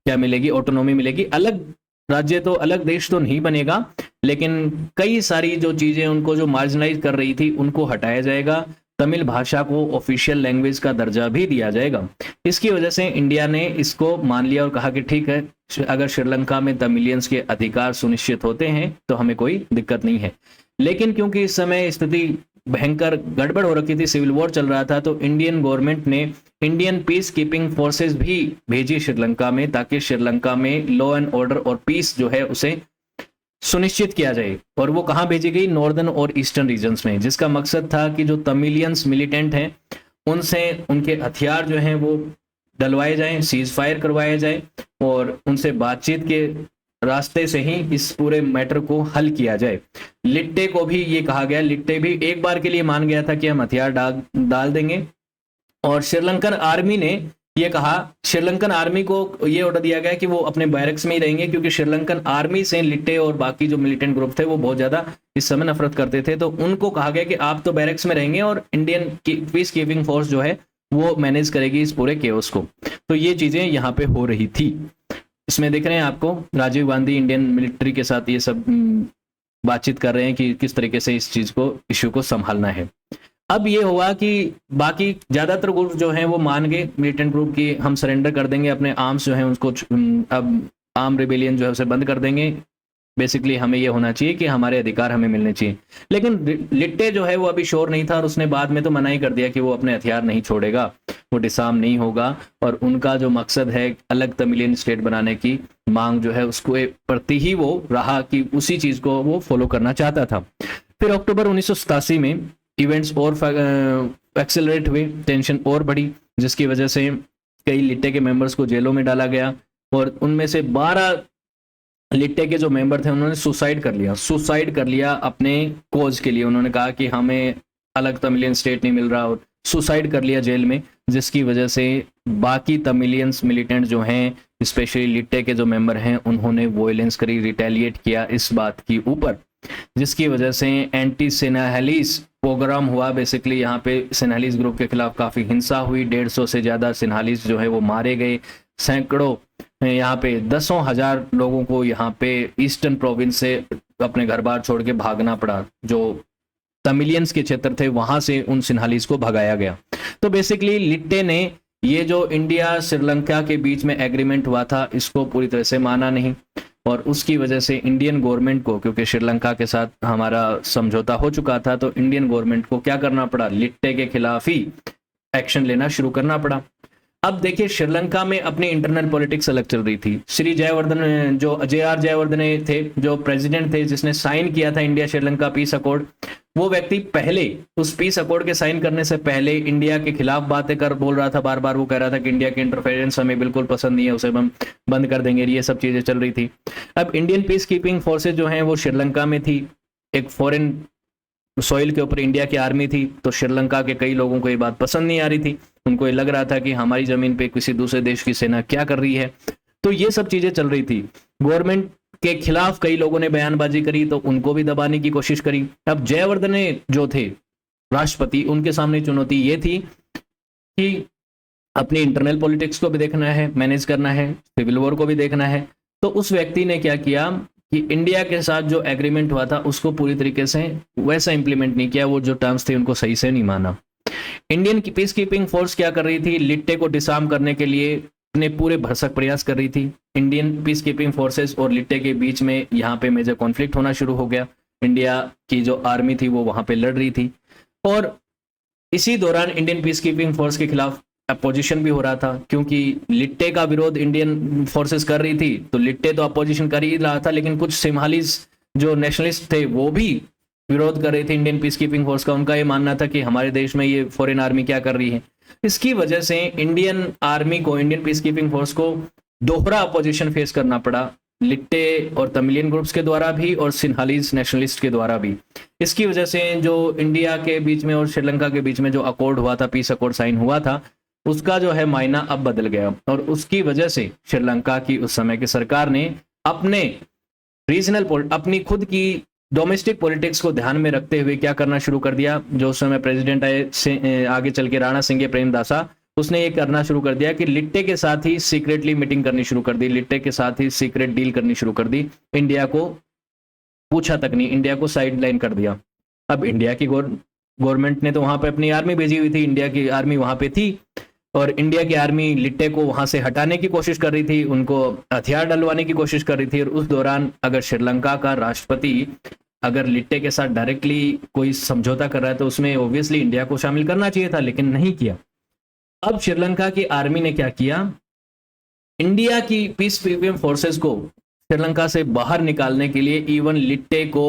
क्या मिलेगी? ऑटोनॉमी मिलेगी। अलग राज्य तो, अलग देश तो नहीं बनेगा, लेकिन कई सारी जो चीजें उनको जो मार्जिनलाइज कर रही थी उनको हटाया जाएगा। तमिल भाषा को ऑफिशियल लैंग्वेज का दर्जा भी दिया जाएगा। इसकी वजह से इंडिया ने इसको मान लिया और कहा कि ठीक है, अगर श्रीलंका में तमिलियंस के अधिकार सुनिश्चित होते हैं तो हमें कोई दिक्कत नहीं है। लेकिन क्योंकि इस समय स्थिति भयंकर गड़बड़ हो रखी थी, सिविल वॉर चल रहा था, तो इंडियन गवर्नमेंट ने इंडियन पीस कीपिंग फोर्सेस भी भेजी श्रीलंका में, ताकि श्रीलंका में लॉ एंड ऑर्डर और पीस जो है उसे सुनिश्चित किया जाए। और वो कहाँ भेजी गई? नॉर्दर्न और ईस्टर्न रीजन्स में, जिसका मकसद था कि जो तमिलियंस मिलिटेंट हैं उनसे उनके हथियार जो हैं वो डलवाए जाएं, सीज फायर करवाया जाए, और उनसे बातचीत के रास्ते से ही इस पूरे मैटर को हल किया जाए। लिट्टे को भी ये कहा गया, लिट्टे भी एक बार के लिए मान गया था कि हम हथियार डाल देंगे। और श्रीलंकन आर्मी ने ये कहा, श्रीलंकन आर्मी को ये ऑर्डर दिया गया कि वो अपने बैरक्स में ही रहेंगे, क्योंकि श्रीलंकन आर्मी से लिट्टे और बाकी जो मिलिटेंट ग्रुप थे वो बहुत ज्यादा इस समय नफरत करते थे। तो उनको कहा गया कि आप तो बैरक्स में रहेंगे और इंडियन पीस कीपिंग फोर्स जो है वो मैनेज करेगी इस पूरे केओस को। तो ये चीजें यहाँ पे हो रही थी। इसमें देख रहे हैं आपको राजीव गांधी इंडियन मिलिट्री के साथ ये सब बातचीत कर रहे हैं कि किस तरीके से इस चीज को, इश्यू को संभालना है। अब ये हुआ कि बाकी ज्यादातर ग्रुप जो हैं वो मान गए मिलिटेंट ग्रुप की, हम सरेंडर कर देंगे अपने आर्म्स जो हैं उसको, अब आर्म रिबेलियन जो है उसे बंद कर देंगे। बेसिकली हमें ये होना चाहिए कि हमारे अधिकार हमें मिलने चाहिए। लेकिन लिट्टे जो है वो अभी श्योर नहीं था, और उसने बाद में तो मना ही कर दिया कि वो अपने हथियार नहीं छोड़ेगा, वो डिसार्म नहीं होगा। और उनका जो मकसद है अलग तमिलियन स्टेट बनाने की मांग जो है उसको प्रति ही वो रहा कि उसी चीज को वो फॉलो करना चाहता था। फिर अक्टूबर 1987 में इवेंट्स और एक्सेलरेट हुए, टेंशन और बढ़ी, जिसकी वजह से कई लिट्टे के मेंबर्स को जेलों में डाला गया, और उनमें से 12 लिट्टे के जो मेंबर थे उन्होंने सुसाइड कर लिया अपने कोज के लिए। उन्होंने कहा कि हमें अलग तमिलियन स्टेट नहीं मिल रहा और सुसाइड कर लिया जेल में, जिसकी वजह से बाकी तमिलियंस मिलिटेंट जो हैं, स्पेशली लिट्टे के जो मेंबर हैं, उन्होंने वॉयलेंस करी, रिटेलिएट किया इस बात के ऊपर, जिसकी वजह से एंटी सिन्हालीज प्रोग्राम हुआ। बेसिकली यहाँ पे सिन्हालीज ग्रुप के खिलाफ काफ़ी हिंसा हुई, 150 से ज़्यादा सिन्हालीज जो है वो मारे गए, सैकड़ों यहाँ पे 10,000 लोगों को यहाँ पे ईस्टर्न प्रोविंस से अपने घर बार छोड़ के भागना पड़ा। जो तमिलियंस के क्षेत्र थे वहां से उन सिन्हालीज को भगाया गया। तो बेसिकली लिट्टे ने ये जो इंडिया श्रीलंका के बीच में एग्रीमेंट हुआ था इसको पूरी तरह से माना नहीं, और उसकी वजह से इंडियन गवर्नमेंट को, क्योंकि श्रीलंका के साथ हमारा समझौता हो चुका था, तो इंडियन गवर्नमेंट को क्या करना पड़ा, लिट्टे के खिलाफ ही एक्शन लेना शुरू करना पड़ा। अब देखिए श्रीलंका में अपनी इंटरनल पॉलिटिक्स अलग चल रही थी। श्री जयवर्धन, जो JR जयवर्धने थे, जो प्रेसिडेंट थे जिसने साइन किया था इंडिया श्रीलंका पीस अकॉर्ड, वो व्यक्ति पहले उस पीस अकॉर्ड के साइन करने से पहले इंडिया के खिलाफ बातें कर बोल रहा था, बार बार वो कह रहा था कि इंडिया की इंटरफेरेंस हमें बिल्कुल पसंद नहीं है, उसे हम बंद कर देंगे, ये सब चीजें चल रही थी। अब इंडियन पीस कीपिंग फोर्सेज जो हैं वो श्रीलंका में थी, एक फॉरेन सॉइल के ऊपर इंडिया की आर्मी थी, तो श्रीलंका के कई लोगों को ये बात पसंद नहीं आ रही थी, उनको ये लग रहा था कि हमारी जमीन पे किसी दूसरे देश की सेना क्या कर रही है। तो ये सब चीजें चल रही थी। गवर्नमेंट के खिलाफ कई लोगों ने बयानबाजी करी, तो उनको भी दबाने की कोशिश करी। अब जयवर्धने जो थे राष्ट्रपति, उनके सामने चुनौती ये थी कि अपनी इंटरनल पॉलिटिक्स को भी देखना है, मैनेज करना है, सिविल वॉर को भी देखना है। तो उस व्यक्ति ने क्या किया कि इंडिया के साथ जो एग्रीमेंट हुआ था उसको पूरी तरीके से वैसा इंप्लीमेंट नहीं किया, वो जो टर्म्स थे उनको सही से नहीं माना। इंडियन पीस कीपिंग फोर्स क्या कर रही थी, लिट्टे को डिसआर्म करने के लिए अपने पूरे भरसक प्रयास कर रही थी। इंडियन पीस कीपिंग फोर्सेस और लिट्टे के बीच में यहाँ पे मेजर कॉन्फ्लिक्ट होना शुरू हो गया। इंडिया की जो आर्मी थी वो वहां पे लड़ रही थी, और इसी दौरान इंडियन पीस कीपिंग फोर्स के खिलाफ अपोजिशन भी हो रहा था, क्योंकि लिट्टे का विरोध इंडियन फोर्सेस कर रही थी, तो लिट्टे तो अपोजिशन कर ही रहा था, लेकिन कुछ सिन्हालीज जो नेशनलिस्ट थे वो भी विरोध कर रहे थे इंडियन पीस कीपिंग फोर्स का। उनका ये मानना था कि हमारे देश में ये फॉरेन आर्मी क्या कर रही है। इसकी वजह से इंडियन आर्मी को, इंडियन पीस कीपिंग फोर्स को दोहरा अपोजिशन फेस करना पड़ा, लिट्टे और तमिलियन ग्रुप्स के द्वारा भी और सिन्हालीज नेशनलिस्ट के द्वारा भी। इसकी वजह से जो इंडिया के बीच में और श्रीलंका के बीच में जो अकॉर्ड हुआ था, पीस अकॉर्ड साइन हुआ था, उसका जो है मायना अब बदल गया, और उसकी वजह से श्रीलंका की उस समय की सरकार ने अपने रीजनल, अपनी खुद की डोमेस्टिक पॉलिटिक्स को ध्यान में रखते हुए क्या करना शुरू कर दिया। जो उस समय प्रेसिडेंट आए आगे चल के राणा सिंह प्रेमदासा, उसने ये करना शुरू कर दिया कि लिट्टे के साथ ही सीक्रेटली मीटिंग करनी शुरू कर दी, लिट्टे के साथ ही सीक्रेट डील करनी शुरू कर दी। इंडिया को पूछा तक नहीं, इंडिया को साइडलाइन कर दिया। अब इंडिया की गवर्नमेंट ने तो वहां पे अपनी आर्मी भेजी हुई थी, इंडिया की आर्मी वहां पे थी, और इंडिया की आर्मी लिट्टे को वहां से हटाने की कोशिश कर रही थी, उनको हथियार डलवाने की कोशिश कर रही थी। और उस दौरान अगर श्रीलंका का राष्ट्रपति अगर लिट्टे के साथ डायरेक्टली कोई समझौता कर रहा है तो उसमें ऑब्वियसली इंडिया को शामिल करना चाहिए था, लेकिन नहीं किया। अब श्रीलंका की आर्मी ने क्या किया, इंडिया की पीस कीपिंग फोर्सेस को श्रीलंका से बाहर निकालने के लिए इवन लिट्टे को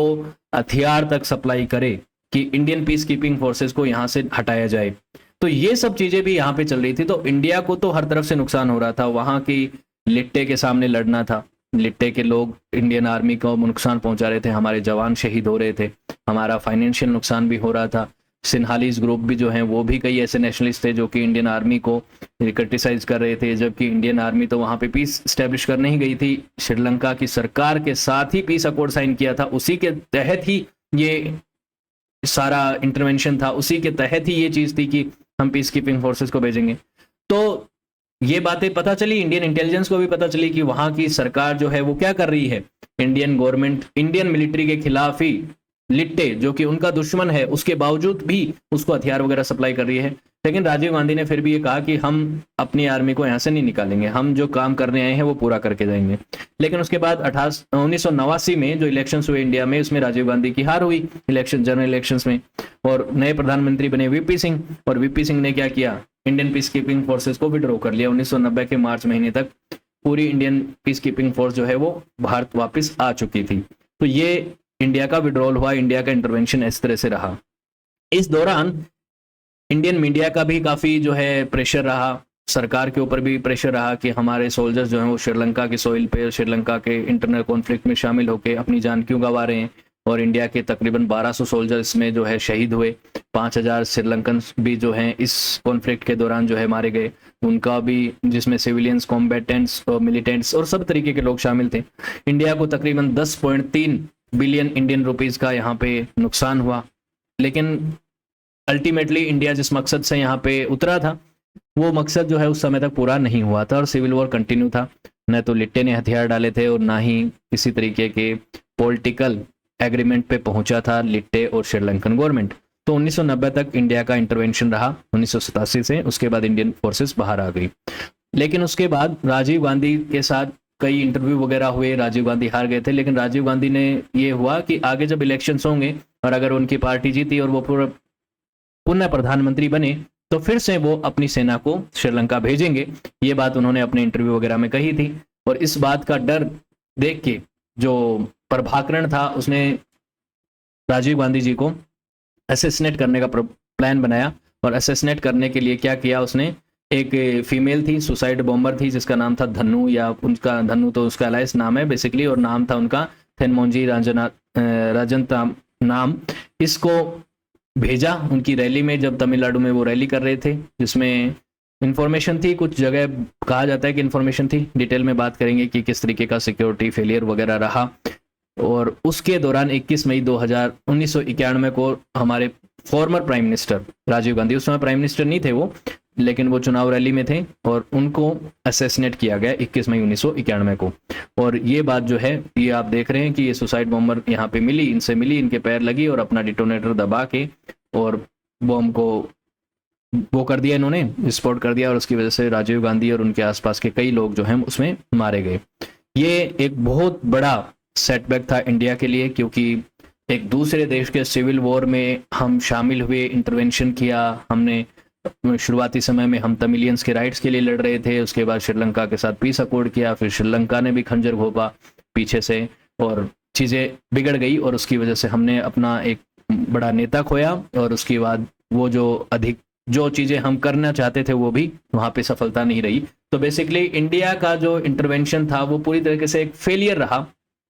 हथियार तक सप्लाई करे कि इंडियन पीस कीपिंग फोर्सेस को यहां से हटाया जाए। तो ये सब चीजें भी यहाँ पे चल रही थी। तो इंडिया को तो हर तरफ से नुकसान हो रहा था, वहां की लिट्टे के सामने लड़ना था, लिट्टे के लोग इंडियन आर्मी को नुकसान पहुंचा रहे थे, हमारे जवान शहीद हो रहे थे, हमारा फाइनेंशियल नुकसान भी हो रहा था। सिन्हालीज ग्रुप भी जो हैं वो भी कई ऐसे नेशनलिस्ट थे जो कि इंडियन आर्मी को क्रिटिसाइज कर रहे थे, जबकि इंडियन आर्मी तो वहां पे पीस स्टैब्लिश करने ही गई थी। श्रीलंका की सरकार के साथ ही पीस अकॉर्ड साइन किया था, उसी के तहत ही ये सारा इंटरवेंशन था, उसी के तहत ही ये चीज थी कि हम पीस कीपिंग फोर्सेस को भेजेंगे। तो ये बातें पता चली, इंडियन इंटेलिजेंस को भी पता चली कि वहां की सरकार जो है वो क्या कर रही है, इंडियन गवर्नमेंट इंडियन मिलिट्री के खिलाफ ही लिट्टे जो कि उनका दुश्मन है उसके बावजूद भी उसको हथियार वगैरह सप्लाई कर रही है। लेकिन राजीव गांधी ने फिर भी ये कहा कि हम अपनी आर्मी को यहाँ से नहीं निकालेंगे, हम जो काम करने आए हैं वो पूरा करके जाएंगे। लेकिन उसके बाद 1989 में जो इलेक्शंस हुए इंडिया में, उसमें राजीव गांधी की हार हुई इलेक्शन, जनरल इलेक्शंस में, और नए प्रधानमंत्री बने वीपी सिंह। और वीपी सिंह ने क्या किया, इंडियन पीस कीपिंग फोर्सेस को विड्रॉ कर लिया। 1990 के मार्च महीने तक पूरी इंडियन पीस कीपिंग फोर्स जो है वो भारत वापस आ चुकी थी। तो ये इंडिया का विड्रॉल हुआ, इंडिया का इंटरवेंशन इस तरह से रहा। इस दौरान इंडियन मीडिया का भी काफी जो है प्रेशर रहा, सरकार के ऊपर भी प्रेशर रहा कि हमारे सोल्जर्स जो हैं वो श्रीलंका की सोइल पे, श्रीलंका के इंटरनल कॉन्फ्लिक्ट में शामिल होकर अपनी जान क्यों गंवा रहे हैं, और इंडिया के तकरीबन 1200 सोल्जर इसमें जो है शहीद हुए। 5,000 श्रीलंकन भी जो हैं इस कॉन्फ्लिक्ट के दौरान जो है मारे गए, उनका भी, जिसमें सिविलियंस, कॉम्बेटेंट्स और मिलिटेंट्स और सब तरीके के लोग शामिल थे। इंडिया को तकरीबन 10.3 बिलियन इंडियन रुपीस का यहाँ पे नुकसान हुआ। लेकिन अल्टीमेटली इंडिया जिस मकसद से यहाँ पे उतरा था वो मकसद जो है उस समय तक पूरा नहीं हुआ था और सिविल वॉर कंटिन्यू था। न तो लिट्टे ने हथियार डाले थे और ना ही किसी तरीके के पॉलिटिकल एग्रीमेंट पे पहुंचा था लिट्टे और श्रीलंकन गवर्नमेंट। तो 1990 तक इंडिया का इंटरवेंशन रहा 1987 से, उसके बाद इंडियन फोर्सेस बाहर आ गई। लेकिन उसके बाद राजीव गांधी के साथ कई इंटरव्यू वगैरह हुए, राजीव गांधी हार गए थे, लेकिन राजीव गांधी ने ये हुआ कि आगे जब इलेक्शंस होंगे और अगर उनकी पार्टी जीती और वो पुनः प्रधानमंत्री बने तो फिर से वो अपनी सेना को श्रीलंका भेजेंगे। ये बात उन्होंने अपने इंटरव्यू वगैरह में कही थी। और इस बात का डर देख के जो प्रभाकरण था उसने राजीव गांधी जी को असैसिनेट करने का प्लान बनाया। और असैसिनेट करने के लिए क्या किया उसने, एक फीमेल थी, सुसाइड बॉम्बर थी जिसका नाम था धनु, या उनका धनु तो उसका अलाइस नाम है बेसिकली, और नाम था उनका थेनमोंजी राजन नाम। इसको भेजा उनकी रैली में, जब तमिलनाडु में वो रैली कर रहे थे, जिसमें इंफॉर्मेशन थी, कुछ जगह कहा जाता है कि इंफॉर्मेशन थी, डिटेल में बात करेंगे कि किस तरीके का सिक्योरिटी फेलियर वगैरह रहा। और उसके दौरान 21 मई 1991 को हमारे former prime minister Rajiv Gandhi, उस समय प्राइम मिनिस्टर नहीं थे वो, लेकिन वो चुनाव रैली में थे, और उनको असैसिनेट किया गया 21 मई 1991 को। और ये बात जो है ये आप देख रहे हैं कि ये सुसाइड बॉम्बर यहाँ पे मिली, इनसे मिली, इनके पैर लगी और अपना डिटोनेटर दबा के और बॉम्ब को वो कर दिया, इन्होंने विस्फोट कर दिया, और उसकी वजह से राजीव गांधी और उनके आसपास के कई लोग जो हैं उसमें मारे गए। ये एक बहुत बड़ा सेटबैक था इंडिया के लिए, क्योंकि एक दूसरे देश के सिविल वॉर में हम शामिल हुए, इंटरवेंशन किया हमने। शुरुआती समय में हम तमिलियंस के राइट्स के लिए लड़ रहे थे, उसके बाद श्रीलंका के साथ पीस अकॉर्ड किया, फिर श्रीलंका ने भी खंजर घोंपा पीछे से और चीज़ें बिगड़ गई, और उसकी वजह से हमने अपना एक बड़ा नेता खोया। और उसके बाद वो जो चीज़ें हम करना चाहते थे वो भी वहाँ पे सफलता नहीं रही। तो बेसिकली इंडिया का जो इंटरवेंशन था वो पूरी तरीके से एक फेलियर रहा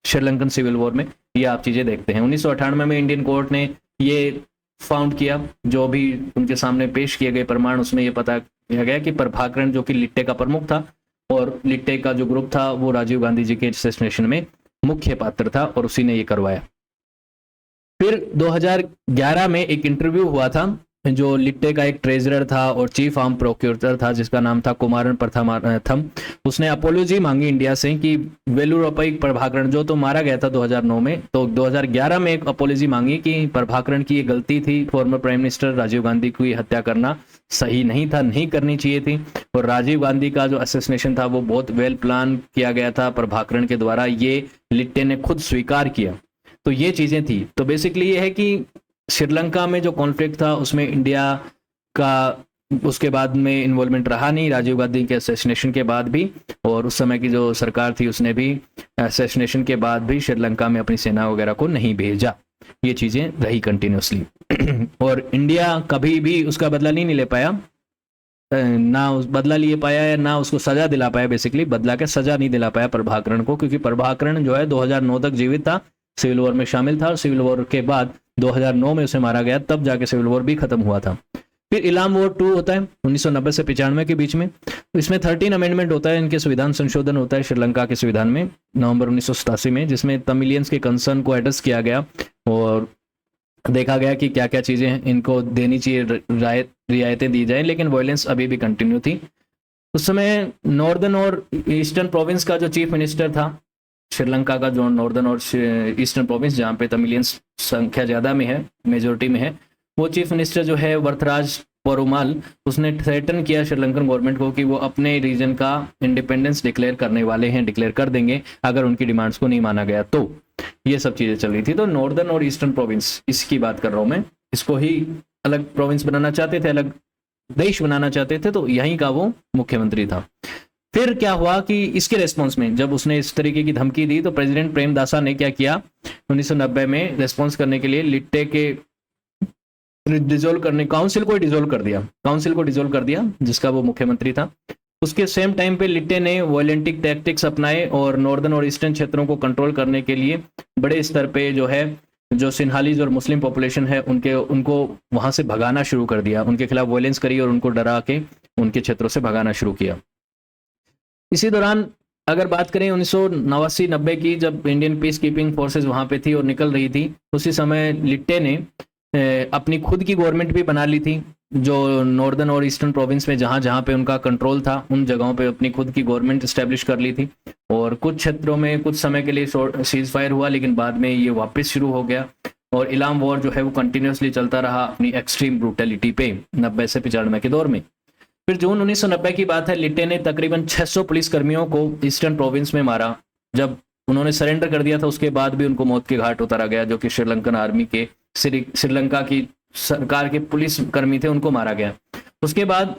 श्रीलंकन सिविल वॉर में। ये आप चीज़ें देखते हैं। 1998 में इंडियन कोर्ट ने ये फाउंड किया, जो भी उनके सामने पेश किए गए प्रमाण, उसमें ये पता किया गया कि प्रभाकरण जो कि लिट्टे का प्रमुख था, और लिट्टे का जो ग्रुप था वो राजीव गांधी जी के असैसिनेशन में मुख्य पात्र था, और उसी ने ये करवाया। फिर 2011 में एक इंटरव्यू हुआ था, जो लिट्टे का एक ट्रेजरर था और चीफ आर्म प्रोक्योरेटर था जिसका नाम था कुमारन प्रथम। उसने अपोलॉजी मांगी इंडिया से कि वेलुरप्पई प्रभाकरण जो तो मारा गया था 2009 में, तो 2011 में एक अपोलॉजी मांगी कि प्रभाकरण की ये गलती थी, former prime minister Rajiv Gandhi की हत्या करना सही नहीं था, नहीं करनी चाहिए थी। और राजीव गांधी का जो असैसिनेशन था वो बहुत वेल प्लान किया गया था प्रभाकरण के द्वारा, ये लिट्टे ने खुद स्वीकार किया। तो ये चीजें थी। तो बेसिकली ये है कि श्रीलंका में जो कॉन्फ्लिक्ट था उसमें इंडिया का उसके बाद में इन्वॉल्वमेंट रहा नहीं, राजीव गांधी के असैसिनेशन के बाद भी, और उस समय की जो सरकार थी उसने भी असैसिनेशन के बाद भी श्रीलंका में अपनी सेना वगैरह को नहीं भेजा। ये चीज़ें रही कंटिन्यूसली। और इंडिया कभी भी उसका बदला नहीं ले पाया, ना बदला लिए पाया है, ना उसको सजा दिला पाया। बेसिकली बदला के सजा नहीं दिला पाया प्रभाकरण को, क्योंकि प्रभाकरण जो है 2009 तक जीवित था, सिविल वॉर में शामिल था, और सिविल वॉर के बाद 2009 में उसे मारा गया, तब जाके सिविल वॉर भी खत्म हुआ था। फिर इलाम वॉर 2 होता है 1990 से 95 के बीच में। इसमें 13 अमेंडमेंट होता है, इनके संविधान संशोधन होता है श्रीलंका के संविधान में नवंबर 1987 में, जिसमें तमिलियंस के कंसर्न को एड्रेस किया गया और देखा गया कि क्या क्या चीज़ें इनको देनी चाहिए, रियायतें दी जाएं, लेकिन वायलेंस अभी भी कंटिन्यू थी। उस समय नॉर्दर्न और ईस्टर्न प्रोविंस का जो चीफ मिनिस्टर था श्रीलंका का, जो नॉर्दर्न और ईस्टर्न प्रोविंस जहाँ पे तमिलियंस संख्या ज़्यादा में है, मेजोरिटी में है, वो चीफ मिनिस्टर जो है वरथराज पोरुमाल, उसने थ्रेटन किया श्रीलंकन गवर्नमेंट को कि वो अपने रीजन का इंडिपेंडेंस डिक्लेयर करने वाले हैं, डिक्लेयर कर देंगे अगर उनकी डिमांड्स को नहीं माना गया। तो ये सब चीज़ें चल रही थी। तो नॉर्दर्न और ईस्टर्न प्रोविंस, इसकी बात कर रहा हूँ मैं, इसको ही अलग प्रोविंस बनाना चाहते थे, अलग देश बनाना चाहते थे, तो यहीं का वो मुख्यमंत्री था। फिर क्या हुआ कि इसके रेस्पॉन्स में जब उसने इस तरीके की धमकी दी, तो प्रेसिडेंट प्रेमदासा ने क्या किया, 1990 में रेस्पॉन्स करने के लिए लिट्टे के डिसॉल्व करने, काउंसिल को डिसॉल्व कर दिया जिसका वो मुख्यमंत्री था। उसके सेम टाइम पे लिट्टे ने वॉयलेंटिक टैक्टिक्स अपनाए और नॉर्दर्न और ईस्टर्न क्षेत्रों को कंट्रोल करने के लिए बड़े स्तर पे जो है जो सिन्हालीज और मुस्लिम पॉपुलेशन है उनको वहां से भगाना शुरू कर दिया, उनके खिलाफ वायलेंस करी और उनको डरा के उनके क्षेत्रों से भगाना शुरू किया। इसी दौरान अगर बात करें 1989-90 की, जब इंडियन पीस कीपिंग फोर्सेज वहां पे थी और निकल रही थी, उसी समय लिट्टे ने अपनी खुद की गवर्नमेंट भी बना ली थी। जो नॉर्दर्न और ईस्टर्न प्रोविंस में जहां जहां पे उनका कंट्रोल था, उन जगहों पे अपनी खुद की गवर्नमेंट स्टैब्लिश कर ली थी। और कुछ क्षेत्रों में कुछ समय के लिए सीज फायर हुआ, लेकिन बाद में ये वापस शुरू हो गया और इलाम वॉर जो है वो कंटिन्यूसली चलता रहा अपनी एक्सट्रीम ब्रूटलिटी पे 90 से 95 के दौर में। फिर जून 1990 की बात है, लिट्टे ने तकरीबन 600 पुलिस कर्मियों को ईस्टर्न प्रोविंस में मारा। जब उन्होंने सरेंडर कर दिया था उसके बाद भी उनको मौत के घाट उतारा गया। जो कि श्रीलंकन आर्मी के श्रीलंका की सरकार के पुलिस कर्मी थे, उनको मारा गया। उसके बाद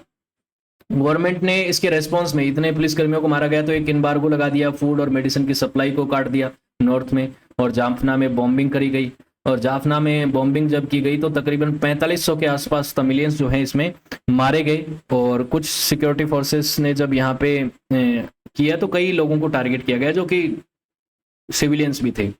गवर्नमेंट ने इसके रेस्पॉन्स में, इतने पुलिस कर्मियों को मारा गया तो एक एम्बार्गो लगा दिया, फूड और मेडिसिन की सप्लाई को काट दिया नॉर्थ में, और जाफना में बॉम्बिंग करी गई। और जाफना में बॉम्बिंग जब की गई तो तकरीबन 4500 के आसपास तमिलियंस जो हैं इसमें मारे गए। और कुछ सिक्योरिटी फोर्सेस ने जब यहाँ पे किया तो कई लोगों को टारगेट किया गया जो कि सिविलियंस भी थे।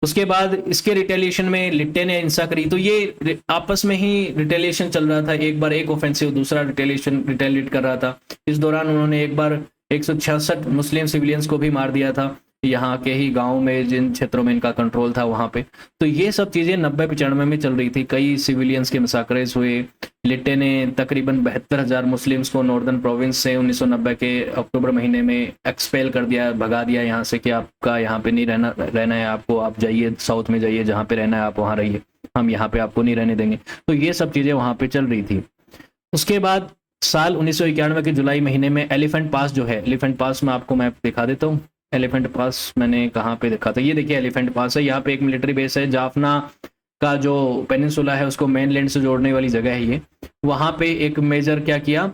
उसके बाद इसके रिटेलिएशन में लिट्टे ने हिंसा करी, तो ये आपस में ही रिटेलिएशन चल रहा था। एक बार एक ऑफेंसिव, दूसरा रिटेलिएट कर रहा था। इस दौरान उन्होंने एक बार 166 मुस्लिम सिविलियंस को भी मार दिया था, यहाँ के ही गांव में जिन क्षेत्रों में इनका कंट्रोल था वहां पे। तो ये सब चीजें 90-95 में चल रही थी। कई सिविलियंस के मसाकरेज हुए। लिट्टे ने तकरीबन 72,000 मुस्लिम्स को नॉर्दर्न प्रोविंस से 1990 के अक्टूबर महीने में एक्सपेल कर दिया, भगा दिया यहाँ से कि आपका यहाँ पे नहीं रहना है आपको, आप जाइए साउथ में जाइए, जहाँ पे रहना है आप वहाँ रहिए, हम यहाँ पे आपको नहीं रहने देंगे। तो ये सब चीजें वहाँ पे चल रही थी। उसके बाद साल 1991 के जुलाई महीने में एलिफेंट पास जो है, एलिफेंट पास में आपको मैप दिखा देता हूँ। एलिफेंट पास मैंने कहाँ पे देखा था, ये देखिए एलिफेंट पास है। यहाँ पे एक मिलिट्री बेस है। जाफना का जो पेनिनसुला है उसको मेनलैंड से जोड़ने वाली जगह है ये। वहाँ पे एक मेजर क्या किया,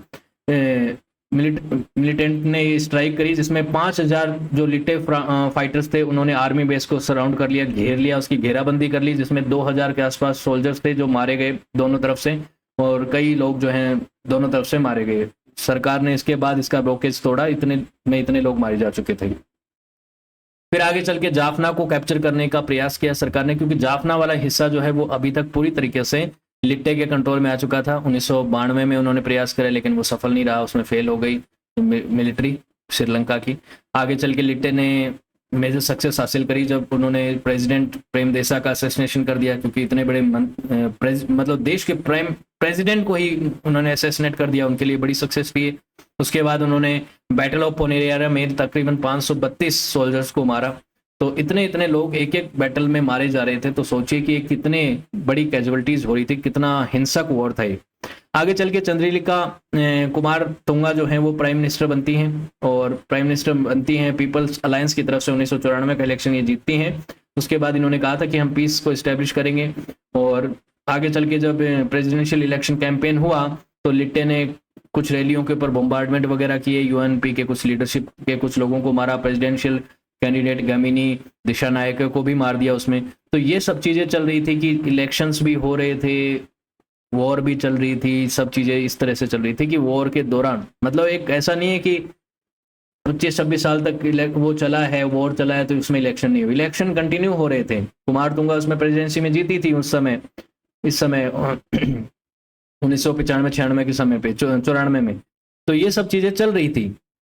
मिलिटेंट ने स्ट्राइक करी, जिसमें 5000 जो लिट्टे फाइटर्स थे उन्होंने आर्मी बेस को सराउंड कर लिया, घेर लिया, उसकी घेराबंदी कर ली, जिसमें 2000 के आसपास सोल्जर्स थे जो मारे गए दोनों तरफ से, और कई लोग जो हैं दोनों तरफ से मारे गए। सरकार ने इसके बाद इसका ब्लॉकेज तोड़ा, इतने लोग मारे जा चुके थे। फिर आगे चल के जाफना को कैप्चर करने का प्रयास किया सरकार ने, क्योंकि जाफना वाला हिस्सा जो है वो अभी तक पूरी तरीके से लिट्टे के कंट्रोल में आ चुका था। 1992 में उन्होंने प्रयास करे, लेकिन वो सफल नहीं रहा, उसमें फेल हो गई मिलिट्री श्रीलंका की। आगे चल के लिट्टे ने मेजर सक्सेस हासिल करी जब उन्होंने प्रेसिडेंट प्रेमदेसा का असैसिनेशन कर दिया, क्योंकि इतने बड़े मतलब देश के प्रेसिडेंट को ही उन्होंने असैसिनेट कर दिया, उनके लिए बड़ी सक्सेस थी। उसके बाद उन्होंने बैटल ऑफ पोनेरियारा में तकरीबन 532 सोल्जर्स को मारा। तो इतने लोग एक एक बैटल में मारे जा रहे थे, तो सोचिए कि कितने बड़ी कैजुअलिटीज हो रही थी, कितना हिंसक वॉर था ये। आगे चल के चंद्रिलिका कुमार तुंगा जो है वो प्राइम मिनिस्टर बनती हैं, और प्राइम मिनिस्टर बनती हैं पीपल्स अलायंस की तरफ से। 1994 का इलेक्शन ये जीतती हैं। उसके बाद इन्होंने कहा था कि हम पीस को इस्टेब्लिश करेंगे। और आगे चल के जब प्रेसिडेंशियल इलेक्शन कैंपेन हुआ तो लिट्टे ने कुछ रैलियों के ऊपर बॉम्बार्डमेंट वगैरह किए, यूएनपी के कुछ लीडरशिप के कुछ लोगों को मारा, प्रेसिडेंशियल कैंडिडेट गमिनी दिशा नायक को भी मार दिया उसमें। तो ये सब चीजें चल रही थी कि इलेक्शंस भी हो रहे थे, वॉर भी चल रही थी, सब चीजें इस तरह से चल रही थी कि वॉर के दौरान, मतलब एक ऐसा नहीं है कि 25-26 साल तक वो चला है, वॉर चला है तो उसमें इलेक्शन नहीं हुई, इलेक्शन कंटिन्यू हो रहे थे। कुमार तुंगा उसमें प्रेसिडेंसी में जीती थी उस समय, इस समय 1995-96 के समय पे, 94 में। तो ये सब चीजें चल रही थी।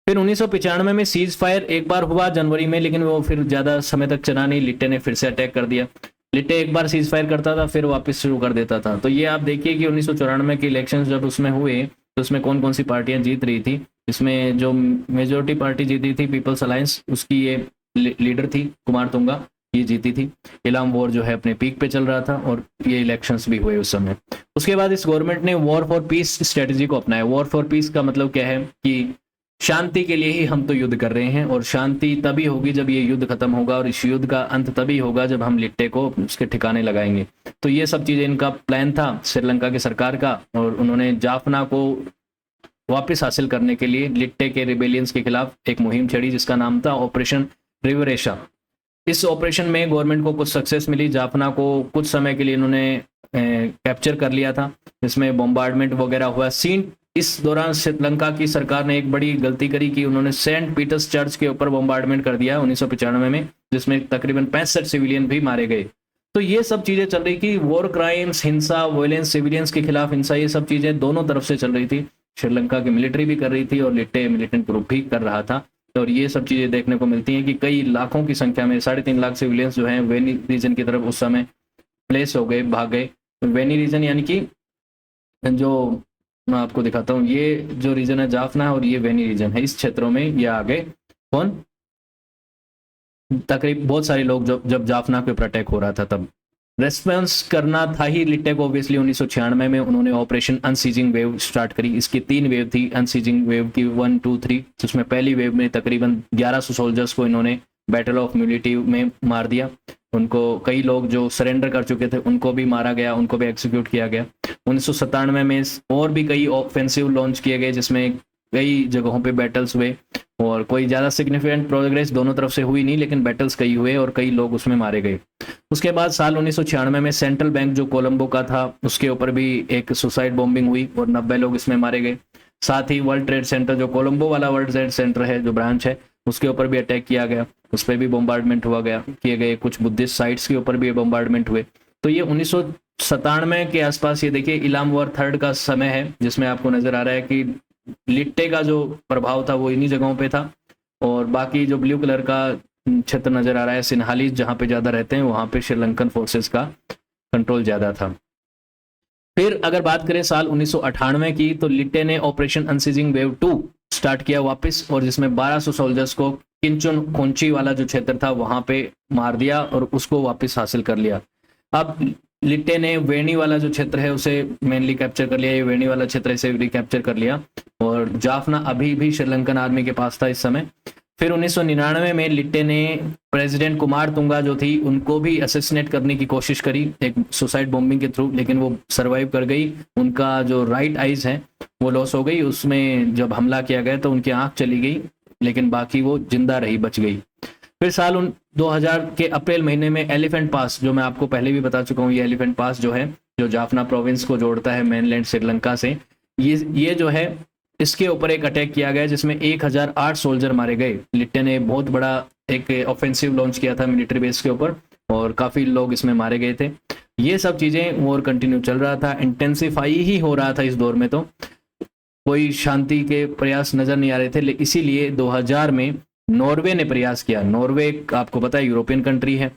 फिर 1995 में सीज फायर एक बार हुआ जनवरी में, लेकिन वो फिर ज्यादा समय तक चला नहीं। लिट्टे ने फिर से अटैक कर दिया। लिट्टे एक बार सीज फायर करता था फिर वापस शुरू कर देता था। तो ये आप देखिए कि 1994 के इलेक्शन जब उसमें हुए तो उसमें कौन कौन सी पार्टियां जीत रही थी। इसमें जो मेजोरिटी पार्टी जीती थी पीपल्स अलायंस, उसकी ये लीडर थी कुमार तुंगा, ये जीती थी। इलाम वॉर जो है अपने पीक पे चल रहा था और ये इलेक्शंस भी हुए उस समय। उसके बाद इस गवर्नमेंट ने वॉर फॉर पीस स्ट्रेटजी को अपनाया। वॉर फॉर पीस का मतलब क्या है कि शांति के लिए ही हम तो युद्ध कर रहे हैं, और शांति तभी होगी जब ये युद्ध खत्म होगा, और इस युद्ध का अंत तभी होगा जब हम लिट्टे को उसके ठिकाने लगाएंगे। तो ये सब चीजें इनका प्लान था श्रीलंका की सरकार का, और उन्होंने जाफना को वापस हासिल करने के लिए लिट्टे के रिबेलियंस के खिलाफ एक मुहिम छेड़ी जिसका नाम था ऑपरेशन रिवरेशा। इस ऑपरेशन में गवर्नमेंट को कुछ सक्सेस मिली। जाफना को कुछ समय के लिए इन्होंने कैप्चर कर लिया था, जिसमें बॉम्बार्डमेंट वगैरह हुआ। इस दौरान श्रीलंका की सरकार ने एक बड़ी गलती करी कि उन्होंने सेंट पीटर्स चर्च के ऊपर बॉम्बार्डमेंट कर दिया 1995 में, जिसमें तकरीबन 65 सिविलियन भी मारे गए। तो ये सब चीजें चल रही थी, वॉर क्राइम्स, हिंसा, वायलेंस, सिविलियंस के खिलाफ हिंसा, ये सब चीजें दोनों तरफ से चल रही थी। श्रीलंका की मिलिट्री भी कर रही थी और लिट्टे मिलिटेंट ग्रुप भी कर रहा था। और ये सब चीजें देखने को मिलती हैं कि कई लाखों की संख्या में 3.5 लाख सिविलियंस जो हैं वेनी रीजन की तरफ उस समय प्लेस हो गए, भाग गए। वेनी रीजन यानी कि जो मैं आपको दिखाता हूँ, ये जो रीजन है जाफना और ये वेनी रीजन है, इस क्षेत्रों में ये आ गए। कौन? तकरीब बहुत सारे लोग जब जाफना के ऊपर अटैक हो रहा था तब रेस्पॉन्स करना था ही लिट्टे को। ऑब्वियसली 1996 में उन्होंने ऑपरेशन अनसीजिंग वेव स्टार्ट करी। इसकी 3 वेव थी अनसीजिंग वेव की, 1, 2, 3। जिसमें पहली वेव में तकरीबन 1100 सोल्जर्स को इन्होंने बैटल ऑफ म्यूलिटी में मार दिया। उनको कई लोग जो सरेंडर कर चुके थे उनको भी मारा गया, उनको भी एक्सिक्यूट किया गया। 1997 में और भी कई ऑफेंसिव लॉन्च किए गए जिसमें कई जगहों पे बैटल्स हुए और कोई ज़्यादा सिग्निफिकेंट प्रोग्रेस दोनों तरफ से हुई नहीं, लेकिन बैटल्स कई हुए और कई लोग उसमें मारे गए। उसके बाद साल 1996 में सेंट्रल बैंक जो कोलंबो का था उसके ऊपर भी एक सुसाइड बॉम्बिंग हुई और 90 लोग इसमें मारे गए। साथ ही वर्ल्ड ट्रेड सेंटर, जो कोलंबो वाला वर्ल्ड ट्रेड सेंटर है जो ब्रांच है, उसके ऊपर भी अटैक किया गया, उस पर भी बम्बार्डमेंट हुआ गया किए गए। कुछ बुद्धिस्ट साइट्स के ऊपर भी बम्बार्डमेंट हुए। तो ये 1997 के आसपास, ये देखिए इलाम वॉर 3 का समय है जिसमें आपको नजर आ रहा है कि लिट्टे का जो प्रभाव था वो इन्हीं जगहों पे था और बाकी जो ब्लू कलर का क्षेत्र नजर आ रहा है सिन्हालीज जहाँ पे ज्यादा रहते हैं वहां पे श्रीलंकन फोर्सेस का कंट्रोल ज्यादा था। फिर अगर बात करें साल 1998 की, तो लिट्टे ने ऑपरेशन अनसीजिंग वेव 2 स्टार्ट किया वापस, और जिसमें 1200 सोल्जर्स को किंचुन कोंची वाला जो क्षेत्र था वहां पे मार दिया और उसको वापस हासिल कर लिया। अब लिट्टे ने वेणी वाला जो क्षेत्र है उसे मेनली कैप्चर कर लिया, ये वेणी वाला क्षेत्र इसे रिकैप्चर कर लिया और जाफना अभी भी श्रीलंकन आर्मी के पास था इस समय। फिर 1999 में लिट्टे ने प्रेसिडेंट कुमार तुंगा जो थी उनको भी असैसिनेट करने की कोशिश करी एक सुसाइड बॉम्बिंग के थ्रू, लेकिन वो सरवाइव कर गई। उनका जो राइट आइज है वो लॉस हो गई, उसमें जब हमला किया गया तो उनकी आंख चली गई, लेकिन बाकी वो जिंदा रही, बच गई। फिर साल 2000 के अप्रैल महीने में एलिफेंट पास, जो मैं आपको पहले भी बता चुका हूँ, ये एलिफेंट पास जो है जो जाफना प्रोविंस को जोड़ता है मेनलैंड श्रीलंका से, ये जो है इसके ऊपर एक अटैक किया गया जिसमें 1008 सोल्जर मारे गए। लिट्टे ने बहुत बड़ा एक ऑफेंसिव लॉन्च किया था मिलिट्री बेस के ऊपर और काफी लोग इसमें मारे गए थे। ये सब चीजें वॉर कंटिन्यू चल रहा था, इंटेंसिफाई ही हो रहा था इस दौर में, तो कोई शांति के प्रयास नजर नहीं आ रहे थे। इसीलिए 2000 में नॉर्वे ने प्रयास किया। नॉर्वे आपको पता है यूरोपियन कंट्री है।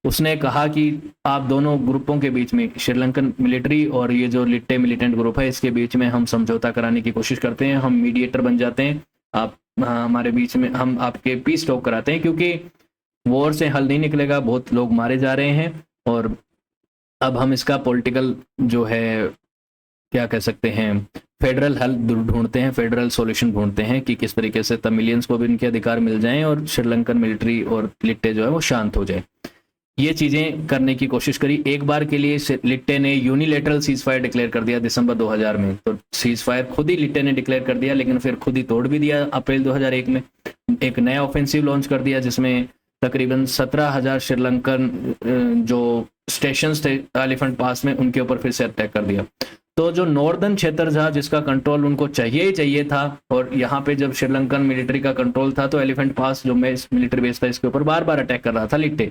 उसने कहा कि आप दोनों ग्रुपों के बीच में, श्रीलंकन मिलिट्री और ये जो लिट्टे मिलिटेंट ग्रुप है, इसके बीच में हम समझौता कराने की कोशिश करते हैं, हम मीडिएटर बन जाते हैं, आप हमारे बीच में, हम आपके पीस टॉक कराते हैं, क्योंकि वॉर से हल नहीं निकलेगा, बहुत लोग मारे जा रहे हैं और अब हम इसका पॉलिटिकल जो है क्या कह सकते हैं फेडरल हल ढूंढते हैं, फेडरल सॉल्यूशन ढूंढते हैं कि किस तरीके से तमिलियंस को भी उनके अधिकार मिल जाएं और श्रीलंकन मिलिट्री और लिट्टे जो है वो शांत हो जाए। ये चीजें करने की कोशिश करी। एक बार के लिए लिट्टे ने यूनिलेटरल सीज फायर डिक्लेयर कर दिया दिसंबर 2000 में। तो सीज फायर खुद ही लिट्टे ने डिक्लेयर कर दिया, लेकिन फिर खुद ही तोड़ भी दिया। अप्रैल 2001 में एक नया ऑफेंसिव लॉन्च कर दिया जिसमें तकरीबन 17,000 श्रीलंकन जो स्टेशंस थे एलिफेंट पास में उनके ऊपर फिर से अटैक कर दिया। तो जो नॉर्दर्न क्षेत्र था जिसका कंट्रोल उनको चाहिए ही चाहिए था, और यहाँ पे जब श्रीलंकन मिलिट्री का कंट्रोल था, तो एलिफेंट पास जो मिलिट्री बेस था इसके ऊपर बार बार अटैक कर रहा था लिट्टे।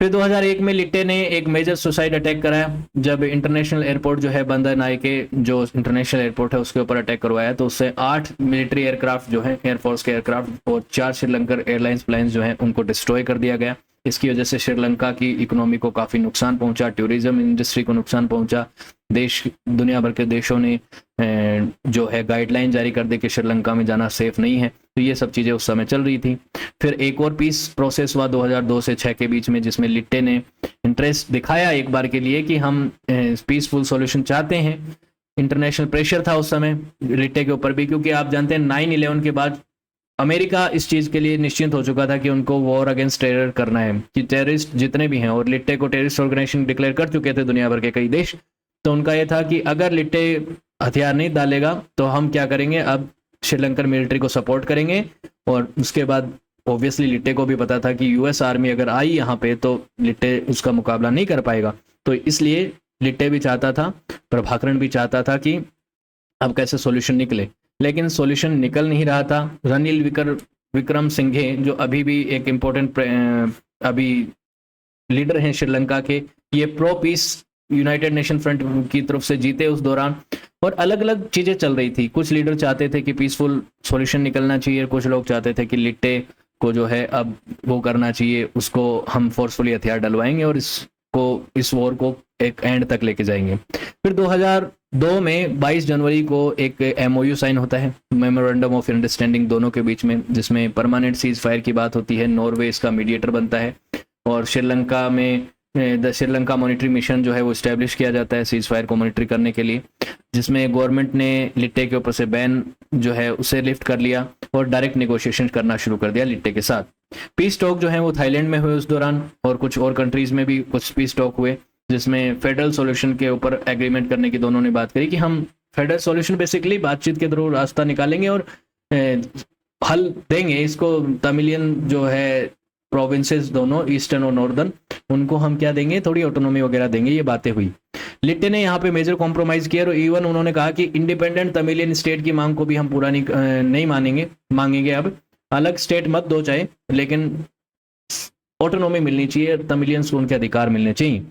फिर 2001 में लिट्टे ने एक मेजर सुसाइड अटैक कराया जब इंटरनेशनल एयरपोर्ट जो है बंदर नायके जो इंटरनेशनल एयरपोर्ट है उसके ऊपर अटैक करवाया। तो उससे 8 मिलिट्री एयरक्राफ्ट जो है एयरफोर्स के एयरक्राफ्ट और 4 श्रीलंकन एयरलाइंस प्लेन्स जो है उनको डिस्ट्रॉय कर दिया गया। इसकी वजह से श्रीलंका की इकोनॉमी को काफ़ी नुकसान पहुंचा, टूरिज्म इंडस्ट्री को नुकसान पहुंचा। देश दुनिया भर के देशों ने जो है गाइडलाइन जारी कर दी कि श्रीलंका में जाना सेफ नहीं है। तो ये सब चीज़ें उस समय चल रही थी। फिर एक और पीस प्रोसेस हुआ 2002 से 6 के बीच में, जिसमें लिट्टे ने इंटरेस्ट दिखाया एक बार के लिए कि हम पीसफुल सॉल्यूशन चाहते हैं। इंटरनेशनल प्रेशर था उस समय लिट्टे के ऊपर भी, क्योंकि आप जानते हैं 9/11 के बाद अमेरिका इस चीज के लिए निश्चिंत हो चुका था कि उनको वॉर अगेंस्ट टेरर करना है, कि टेररिस्ट जितने भी हैं, और लिट्टे को टेररिस्ट ऑर्गेनाइजेशन डिक्लेयर कर चुके थे दुनिया भर के कई देश। तो उनका यह था कि अगर लिट्टे हथियार नहीं डालेगा तो हम क्या करेंगे, अब श्रीलंकन मिलिट्री को सपोर्ट करेंगे। और उसके बाद ऑब्वियसली लिट्टे को भी पता था कि यूएस आर्मी अगर आई यहाँ पे तो लिट्टे उसका मुकाबला नहीं कर पाएगा। तो इसलिए लिट्टे भी चाहता था, प्रभाकरण भी चाहता था कि अब कैसे सॉल्यूशन निकले, लेकिन सॉल्यूशन निकल नहीं रहा था। रनिल विक्रम सिंघे जो अभी भी एक इम्पोर्टेंट अभी लीडर हैं श्रीलंका के, ये pro peace United Nation Front की तरफ से जीते उस दौरान। और अलग अलग चीजें चल रही थी, कुछ लीडर चाहते थे कि पीसफुल सॉल्यूशन निकलना चाहिए, कुछ लोग चाहते थे कि लिट्टे को जो है अब वो करना चाहिए, उसको हम फोर्सफुली हथियार डलवाएंगे और इस वॉर को एक एंड तक लेके जाएंगे। फिर 2002 में 22 जनवरी को एक एमओयू साइन होता है, मेमोरेंडम ऑफ अंडरस्टैंडिंग दोनों के बीच में, जिसमें परमानेंट सीज फायर की बात होती है। नॉर्वे इसका मीडिएटर बनता है और श्रीलंका में द श्रीलंका मॉनिटरी मिशन जो है वो इस्टेब्लिश किया जाता है सीज फायर को मॉनिटर करने के लिए, जिसमें गवर्नमेंट ने लिट्टे के ऊपर से बैन जो है उसे लिफ्ट कर लिया और डायरेक्ट नेगोशिएशन करना शुरू कर दिया लिट्टे के साथ। पीस टॉक जो है वो थाईलैंड में हुए उस दौरान, और कुछ और कंट्रीज में भी कुछ पीस टॉक हुए, जिसमें फेडरल सॉल्यूशन के ऊपर एग्रीमेंट करने की दोनों ने बात करी कि हम फेडरल सॉल्यूशन बेसिकली बातचीत के थ्रू रास्ता निकालेंगे और हल देंगे इसको। तमिलियन जो है प्रोविंसेस दोनों ईस्टर्न और नॉर्दर्न, उनको हम क्या देंगे, थोड़ी ऑटोनॉमी वगैरह देंगे। ये बातें हुई। लिट्टे ने यहाँ पे मेजर कॉम्प्रोमाइज किया और इवन उन्होंने कहा कि इंडिपेंडेंट तमिलियन स्टेट की मांग को भी हम पूरा नहीं मांगेंगे। अब अलग स्टेट मत दो चाहे, लेकिन ऑटोनॉमी मिलनी चाहिए, तमिलियंस को उनके अधिकार मिलने चाहिए।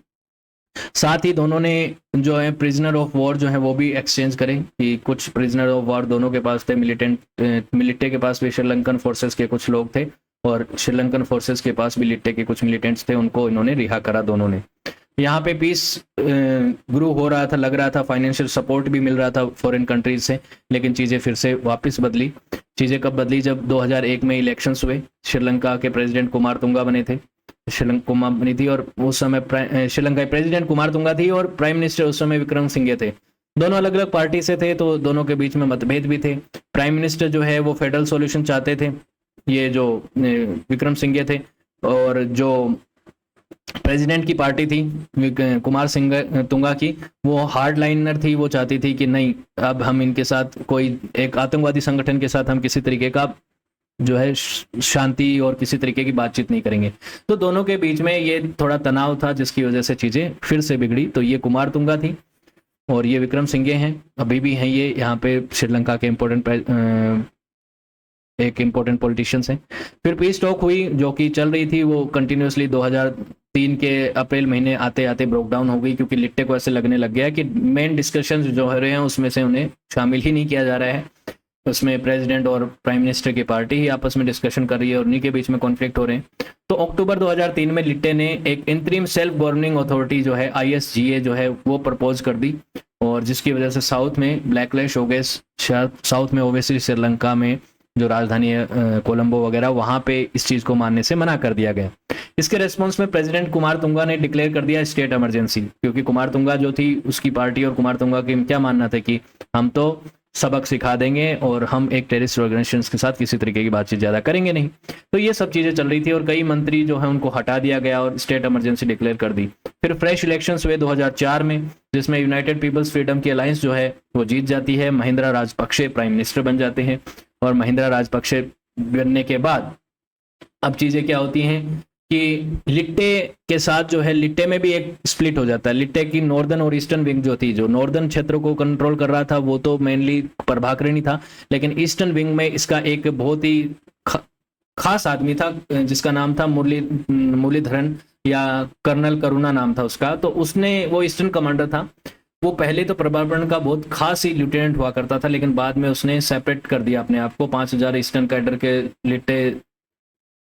साथ ही दोनों ने जो है प्रिजनर ऑफ वॉर जो है वो भी एक्सचेंज करें, कि कुछ प्रिजनर ऑफ वॉर दोनों के पास थे। लिट्टे के पास भी श्रीलंकन फोर्सेस के कुछ लोग थे और श्रीलंकन फोर्सेस के पास भी लिट्टे के कुछ मिलिटेंट्स थे, उनको इन्होंने रिहा करा दोनों ने। यहाँ पे पीस ग्रू हो रहा था, लग रहा था, फाइनेंशियल सपोर्ट भी मिल रहा था फॉरेन कंट्रीज से, लेकिन चीज़ें फिर से वापस बदली। चीज़ें कब बदली, जब 2001 में इलेक्शंस हुए। श्रीलंका के प्रेसिडेंट कुमारतुंगा बने थे, श्रीलंका बनी थी, और उस समय श्रीलंका प्रेसिडेंट कुमारतुंगा थी और प्राइम मिनिस्टर उस समय विक्रमसिंघे थे। दोनों अलग अलग पार्टी से थे, तो दोनों के बीच में मतभेद भी थे। प्राइम मिनिस्टर जो है वो फेडरल सॉल्यूशन चाहते थे, ये जो विक्रमसिंघे थे, और जो प्रेसिडेंट की पार्टी थी कुमार सिंह तुंगा की, वो हार्ड लाइनर थी, वो चाहती थी कि नहीं, अब हम इनके साथ कोई एक आतंकवादी संगठन के साथ हम किसी तरीके का जो है शांति और किसी तरीके की बातचीत नहीं करेंगे। तो दोनों के बीच में ये थोड़ा तनाव था, जिसकी वजह से चीजें फिर से बिगड़ी। तो ये कुमार तुंगा थी और ये विक्रमसिंघे हैं, अभी भी हैं ये यहाँ पे श्रीलंका के एक इम्पोर्टेंट पॉलिटिशियंस हैं। फिर पीस टॉक हुई जो कि चल रही थी, वो कंटिन्यूसली 2003 के अप्रैल महीने आते आते ब्रोक डाउन हो गई, क्योंकि लिट्टे को ऐसे लगने लग गया कि मेन डिस्कशंस जो हो रहे हैं उसमें से उन्हें शामिल ही नहीं किया जा रहा है। उसमें प्रेसिडेंट और प्राइम मिनिस्टर की पार्टी ही आपस में डिस्कशन कर रही है और उन्हीं के बीच में कॉन्फ्लिक्ट हो रहे हैं। तो अक्टूबर 2003 में लिट्टे ने एक इंतरिम सेल्फ गवर्निंग अथॉरिटी जो है ISGA जो है वो प्रपोज कर दी, और जिसकी वजह से साउथ में ब्लैकलिस्ट हो गए। साउथ में ओवैसी श्रीलंका में जो राजधानी है कोलंबो वगैरह, वहां पे इस चीज को मानने से मना कर दिया गया। इसके रेस्पॉन्स में प्रेसिडेंट कुमारतुंगा ने डिक्लेयर कर दिया स्टेट इमरजेंसी, क्योंकि कुमारतुंगा जो थी उसकी पार्टी और कुमारतुंगा के क्या मानना था कि हम तो सबक सिखा देंगे और हम एक टेररिस्ट ऑर्गेनाइजेशंस के साथ किसी तरीके की बातचीत ज्यादा करेंगे नहीं। तो ये सब चीजें चल रही थी और कई मंत्री जो है उनको हटा दिया गया और स्टेट इमरजेंसी डिक्लेयर कर दी। फिर फ्रेश इलेक्शंस हुए 2004 में, जिसमें यूनाइटेड पीपल्स फ्रीडम की अलायंस जो है वो जीत जाती है। महिंद्रा राजपक्षे प्राइम मिनिस्टर बन जाते हैं, और महिंद्रा राजपक्षे बनने के बाद अब चीजें क्या होती हैं कि लिट्टे के साथ जो है, लिट्टे में भी एक स्प्लिट हो जाता है। लिट्टे की नॉर्दर्न और ईस्टर्न विंग जो थी, जो नॉर्दर्न क्षेत्र को कंट्रोल कर रहा था वो तो मेनली प्रभाकरणी था, लेकिन ईस्टर्न विंग में इसका एक बहुत ही खास आदमी था जिसका नाम था मुरलीधरन, या कर्नल करुणा नाम था उसका। तो उसने, वो ईस्टर्न कमांडर था, वो पहले तो प्रभाकरण का बहुत खास ही लेफ्टिनेंट हुआ करता था, लेकिन बाद में उसने सेपरेट कर दिया अपने आप को। 5000 ईस्टर्न कैडर के लिट्टे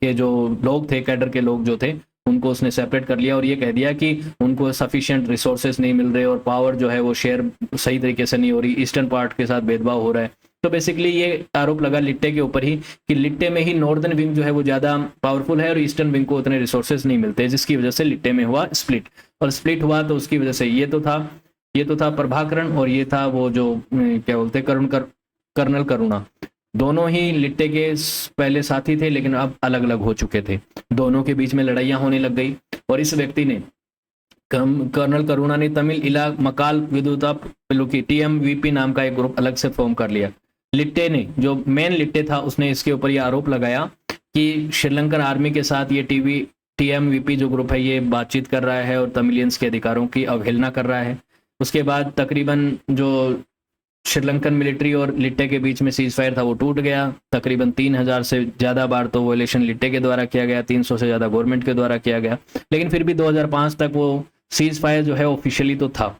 के जो लोग थे, कैडर के लोग जो थे, उनको उसने सेपरेट कर लिया और ये कह दिया कि उनको सफिशिएंट रिसोर्सेज नहीं मिल रहे और पावर जो है वो शेयर सही तरीके से नहीं हो रही, ईस्टर्न पार्ट के साथ भेदभाव हो रहा है। तो बेसिकली ये आरोप लगा लिट्टे के ऊपर ही कि लिट्टे में ही नॉर्दर्न विंग जो है वो ज़्यादा पावरफुल है और ईस्टर्न विंग को उतने रिसोर्सेज नहीं मिलते, जिसकी वजह से लिट्टे में हुआ स्प्लिट। और स्प्लिट हुआ तो उसकी वजह से ये तो था प्रभाकरण, और ये था वो जो क्या बोलते कर्नल करुणा। दोनों ही लिट्टे के पहले साथी थे, लेकिन अब अलग अलग हो चुके थे। दोनों के बीच में लड़ाइयाँ होने लग गई और इस व्यक्ति ने, कर्नल करुणा ने, तमिल इला मकाल विदुता पिलुकी TMVP नाम का एक ग्रुप अलग से फॉर्म कर लिया। लिट्टे ने, जो मेन लिट्टे था, उसने इसके ऊपर यह आरोप लगाया कि श्रीलंकन आर्मी के साथ ये TMVP जो ग्रुप है ये बातचीत कर रहा है और तमिलियंस के अधिकारों की अवहेलना कर रहा है। उसके बाद तकरीबन जो श्रीलंकन मिलिट्री और लिट्टे के बीच में सीज फायर था वो टूट गया। तकरीबन 3000 से ज़्यादा बार तो वोलेशन लिट्टे के द्वारा किया गया, 300 से ज़्यादा गवर्नमेंट के द्वारा किया गया, लेकिन फिर भी 2005 तक वो सीज फायर जो है ऑफिशियली तो था।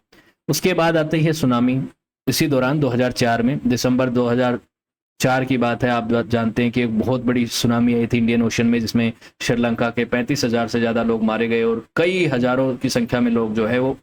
उसके बाद आती है सुनामी। इसी दौरान 2004 में, दिसंबर 2004 की बात है, आप जानते हैं कि एक बहुत बड़ी सुनामी आई थी इंडियन ओशन में, जिसमें श्रीलंका के 35,000 से ज़्यादा लोग मारे गए और कई हज़ारों की संख्या में लोग जो है वो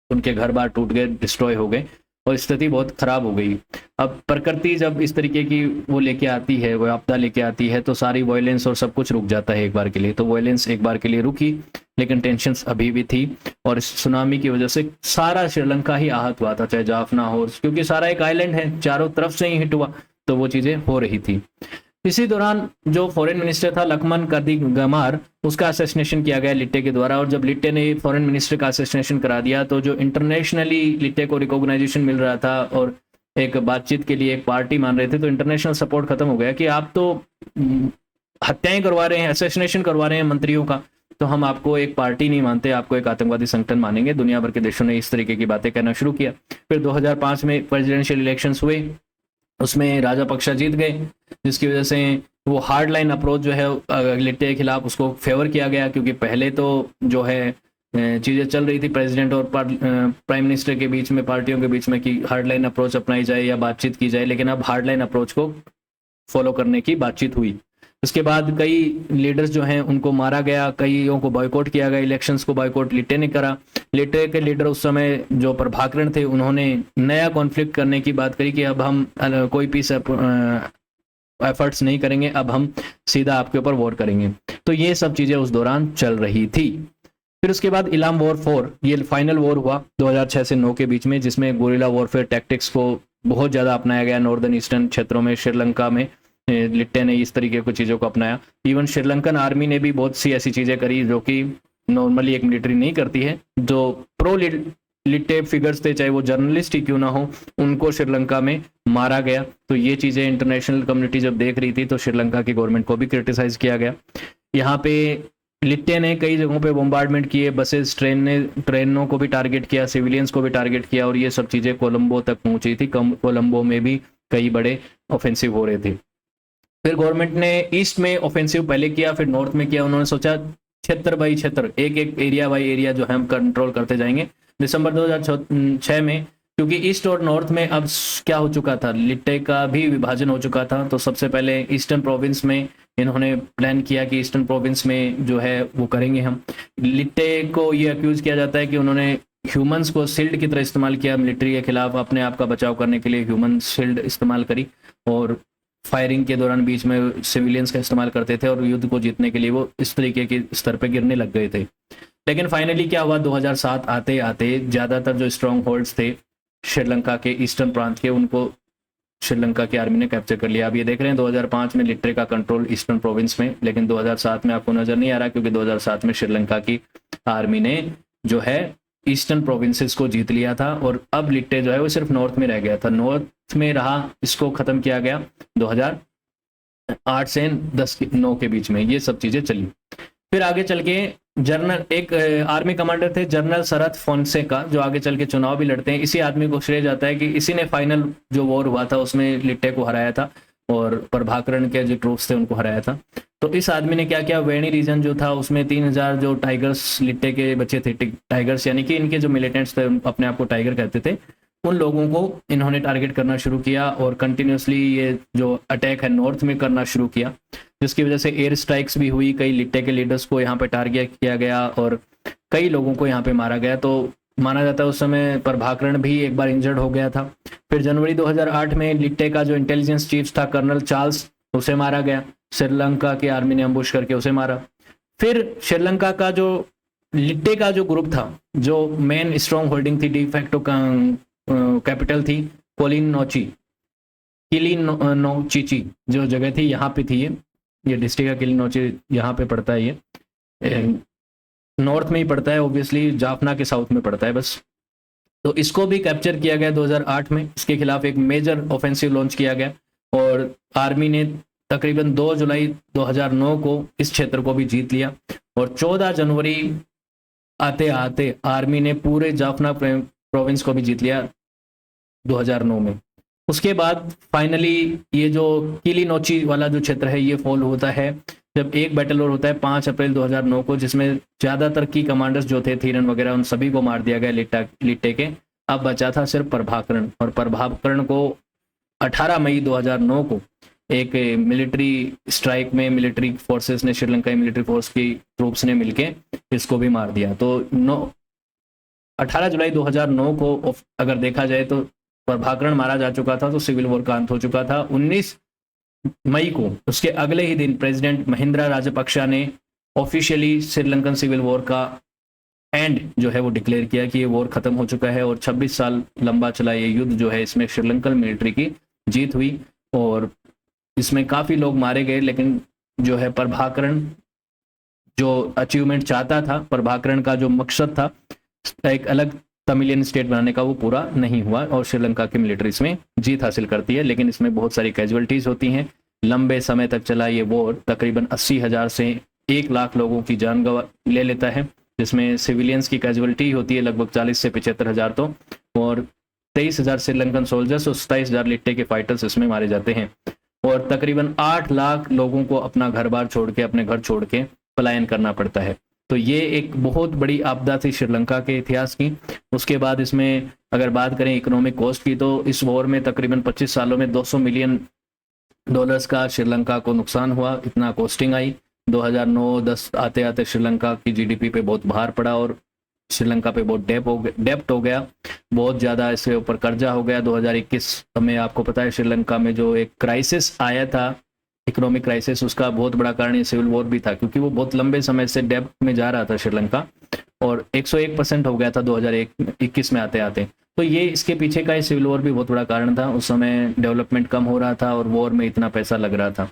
उनके घर बार टूट गए, डिस्ट्रॉय हो गए और स्थिति बहुत खराब हो गई। अब प्रकृति जब इस तरीके की वो लेके आती है, वो आपदा लेके आती है, तो सारी वायलेंस और सब कुछ रुक जाता है एक बार के लिए। तो वायलेंस एक बार के लिए रुकी, लेकिन टेंशन्स अभी भी थी और इस सुनामी की वजह से सारा श्रीलंका ही आहत हुआ था, चाहे जाफना हो, क्योंकि सारा एक आइलैंड है, चारों तरफ से ही हिट हुआ, तो वो चीज़ें हो रही थी। इसी दौरान जो फॉरेन मिनिस्टर था लक्ष्मण कर्दिगमार, उसका असैसिनेशन किया गया लिट्टे के द्वारा। और जब लिट्टे ने फॉरेन मिनिस्टर का असैसिनेशन करा दिया, तो जो इंटरनेशनली लिट्टे को रिकॉग्नाइजेशन मिल रहा था और एक बातचीत के लिए एक पार्टी मान रहे थे, तो इंटरनेशनल सपोर्ट खत्म हो गया कि आप तो हत्याएं करवा रहे हैं, असैसिनेशन करवा रहे हैं मंत्रियों का, तो हम आपको एक पार्टी नहीं मानते, आपको एक आतंकवादी संगठन मानेंगे। दुनिया भर के देशों ने इस तरीके की बातें कहना शुरू किया। फिर 2005 में प्रेसिडेंशियल इलेक्शंस हुए, उसमें राजापक्सा जीत गए, जिसकी वजह से वो हार्ड लाइन अप्रोच जो है लिट्टे के खिलाफ उसको फेवर किया गया, क्योंकि पहले तो जो है चीज़ें चल रही थी प्रेसिडेंट और प्राइम मिनिस्टर के बीच में, पार्टियों के बीच में, कि हार्ड लाइन अप्रोच अपनाई जाए या बातचीत की जाए, लेकिन अब हार्ड लाइन अप्रोच को फॉलो करने की बातचीत हुई। उसके बाद कई लीडर्स जो हैं उनको मारा गया, कईयों को बॉयकॉट किया गया, इलेक्शंस को बॉयकॉट लिट्टे ने करा। लिट्टे के लीडर उस समय जो प्रभाकरण थे, उन्होंने नया कॉन्फ्लिक्ट करने की बात करी कि अब हम कोई पीस एफर्ट्स नहीं करेंगे, अब हम सीधा आपके ऊपर वॉर करेंगे। तो ये सब चीज़ें उस दौरान चल रही थी। फिर उसके बाद इलाम वॉर 4, ये फाइनल वॉर हुआ 2006 से 9 के बीच में, जिसमें गोरिल्ला वॉरफेयर टैक्टिक्स को बहुत ज़्यादा अपनाया गया नॉर्दर्न ईस्टर्न क्षेत्रों में। श्रीलंका में लिट्टे ने इस तरीके की चीज़ों को अपनाया। इवन श्रीलंकन आर्मी ने भी बहुत सी ऐसी चीज़ें करी जो कि नॉर्मली एक मिलिट्री नहीं करती है। जो प्रो लिट्टे फिगर्स थे, चाहे वो जर्नलिस्ट ही क्यों ना हो, उनको श्रीलंका में मारा गया। तो ये चीज़ें इंटरनेशनल कम्युनिटी जब देख रही थी, तो श्रीलंका की गवर्नमेंट को भी क्रिटिसाइज किया गया। यहाँ पे लिट्टे ने कई जगहों पे बॉम्बार्डमेंट किए, बसेस, ट्रेनों को भी टारगेट किया, सिविलियंस को भी टारगेट किया, और ये सब चीज़ें कोलंबो तक पहुंची थी। कोलंबो में भी कई बड़े ऑफेंसिव हो रहे थे। फिर गवर्नमेंट ने ईस्ट में ऑफेंसिव पहले किया, फिर नॉर्थ में किया। उन्होंने सोचा क्षेत्र बाई क्षेत्र, एक एक एरिया बाई एरिया जो है हम कंट्रोल करते जाएंगे। दिसंबर 2006 में, क्योंकि ईस्ट और नॉर्थ में अब क्या हो चुका था, लिट्टे का भी विभाजन हो चुका था, तो सबसे पहले ईस्टर्न प्रोविंस में इन्होंने प्लान किया कि ईस्टर्न प्रोविंस में जो है वो करेंगे हम। लिट्टे को ये अक्यूज किया जाता है कि उन्होंने ह्यूमंस को शिल्ड की तरह इस्तेमाल किया मिलिट्री के खिलाफ, अपने आप का बचाव करने के लिए ह्यूमन शिल्ड इस्तेमाल करी, और फायरिंग के दौरान बीच में सिविलियंस का इस्तेमाल करते थे, और युद्ध को जीतने के लिए वो इस तरीके के स्तर पर गिरने लग गए थे। लेकिन फाइनली क्या हुआ, 2007 आते आते ज़्यादातर जो स्ट्रॉन्ग होल्ड्स थे श्रीलंका के ईस्टर्न प्रांत के, उनको श्रीलंका की आर्मी ने कैप्चर कर लिया। अब ये देख रहे हैं 2005 में लिट्टे का कंट्रोल ईस्टर्न प्रोविंस में, लेकिन 2007 में आपको नजर नहीं आ रहा, क्योंकि 2007 में श्रीलंका की आर्मी ने जो है ईस्टर्न प्रोविंसेस को जीत लिया था, और अब लिट्टे जो है वो सिर्फ नॉर्थ में रह गया था। नॉर्थ में रहा, इसको खत्म किया गया 2008 से 9 के बीच में, ये सब चीजें चली। फिर आगे चल के जनरल एक आर्मी कमांडर थे जनरल शरद फोंसेका, जो आगे चल के चुनाव भी लड़ते हैं। इसी आदमी को श्रेय जाता है कि इसी ने फाइनल जो वॉर हुआ था उसमें लिट्टे को हराया था, और प्रभाकरण के जो ट्रूप्स थे उनको हराया था। तो इस आदमी ने क्या किया, वेणी रीजन जो था उसमें 3000 जो टाइगर्स लिट्टे के बच्चे थे, टाइगर्स यानी कि इनके जो मिलिटेंट्स थे, अपने आप को टाइगर कहते थे, उन लोगों को इन्होंने टारगेट करना शुरू किया, और कंटिन्यूसली ये जो अटैक है नॉर्थ में करना शुरू किया, जिसकी वजह से एयर स्ट्राइक्स भी हुई। कई लिट्टे के लीडर्स को यहाँ पे टारगेट किया गया और कई लोगों को यहाँ पे मारा गया। तो माना जाता है उस समय प्रभाकरण भी एक बार इंजर्ड हो गया था। फिर जनवरी 2008 में लिट्टे का जो इंटेलिजेंस चीफ था कर्नल चार्ल्स, उसे मारा गया। श्रीलंका की आर्मी ने अम्बुश करके उसे मारा। फिर श्रीलंका का जो लिट्टे का जो ग्रुप था, जो मेन स्ट्रॉन्ग होल्डिंग थी, डिफैक्टो कैपिटल थी किलिनोचिची जो जगह थी, यहाँ पे थी ये डिस्ट्रिक्ट है किलिनोची, यहाँ पे पड़ता है, ये नॉर्थ में ही पड़ता है, ऑब्वियसली जाफना के साउथ में पड़ता है बस। तो इसको भी कैप्चर किया गया 2008 में। इसके खिलाफ एक मेजर ऑफेंसिव लॉन्च किया गया, और आर्मी ने तकरीबन 2 जुलाई 2009 को इस क्षेत्र को भी जीत लिया, और 14 जनवरी आते आते आर्मी ने पूरे जाफना प्रोविंस को भी जीत लिया 2009 में। उसके बाद फाइनली ये जो किलिनोची वाला जो क्षेत्र है ये फॉल होता है जब एक बैटल वॉर होता है 5 अप्रैल 2009 को, जिसमें ज़्यादातर की कमांडर्स जो थे थीरन वगैरह उन सभी को मार दिया गया लिट्टे के। अब बचा था सिर्फ प्रभाकरण, और प्रभाकरण को 18 मई 2009 को एक मिलिट्री स्ट्राइक में मिलिट्री फोर्सेस ने, श्रीलंकाई मिलिट्री फोर्स की ट्रूप्स ने मिलके इसको भी मार दिया। तो 18 जुलाई 2009 को अगर देखा जाए तो प्रभाकरण मारा जा चुका था, तो सिविल वॉर का अंत हो चुका था। 19 मई को उसके अगले ही दिन प्रेसिडेंट महिंद्रा राजपक्षा ने ऑफिशियली श्रीलंकन सिविल वॉर का एंड जो है वो डिक्लेयर किया कि ये वॉर खत्म हो चुका है, और 26 साल लंबा चला ये युद्ध जो है इसमें श्रीलंकन मिलिट्री की जीत हुई, और इसमें काफ़ी लोग मारे गए। लेकिन जो है प्रभाकरण जो अचीवमेंट चाहता था, प्रभाकरण का जो मकसद था एक अलग तमिलियन स्टेट बनाने का, वो पूरा नहीं हुआ, और श्रीलंका की मिलिट्री इसमें जीत हासिल करती है। लेकिन इसमें बहुत सारी कैजुअलिटीज़ होती हैं। लंबे समय तक चला ये वॉर तकरीबन 80,000 से 1 लाख लोगों की जान गंवा ले लेता है, जिसमें सिविलियंस की कैजुअलिटी होती है लगभग 40 से 75,000 तो, और 23,000 श्रीलंकन सोल्जर्स और 27,000 लिट्टे के फाइटर्स इसमें मारे जाते हैं, और तकरीबन 8 लाख लोगों को अपना घर बार छोड़ के, अपने घर छोड़ के पलायन करना पड़ता है। तो ये एक बहुत बड़ी आपदा थी श्रीलंका के इतिहास की। उसके बाद इसमें अगर बात करें इकोनॉमिक कॉस्ट की, तो इस वॉर में तकरीबन 25 सालों में $200 मिलियन का श्रीलंका को नुकसान हुआ, इतना कॉस्टिंग आई। 2009-10 आते आते श्रीलंका की जीडीपी पे बहुत भार पड़ा, और श्रीलंका पे बहुत डेप्ट हो गया, बहुत ज़्यादा इसके ऊपर कर्जा हो गया। 2021 में आपको पता है श्रीलंका में जो एक क्राइसिस आया था, इकोनॉमिक क्राइसिस, उसका बहुत बड़ा कारण ये सिविल वॉर भी था, क्योंकि वो बहुत लंबे समय से डेप्ट में जा रहा था श्रीलंका, और 101% हो गया था 2021 में आते आते। तो ये इसके पीछे का सिविल वॉर भी बहुत बड़ा कारण था। उस समय डेवलपमेंट कम हो रहा था और वॉर में इतना पैसा लग रहा था।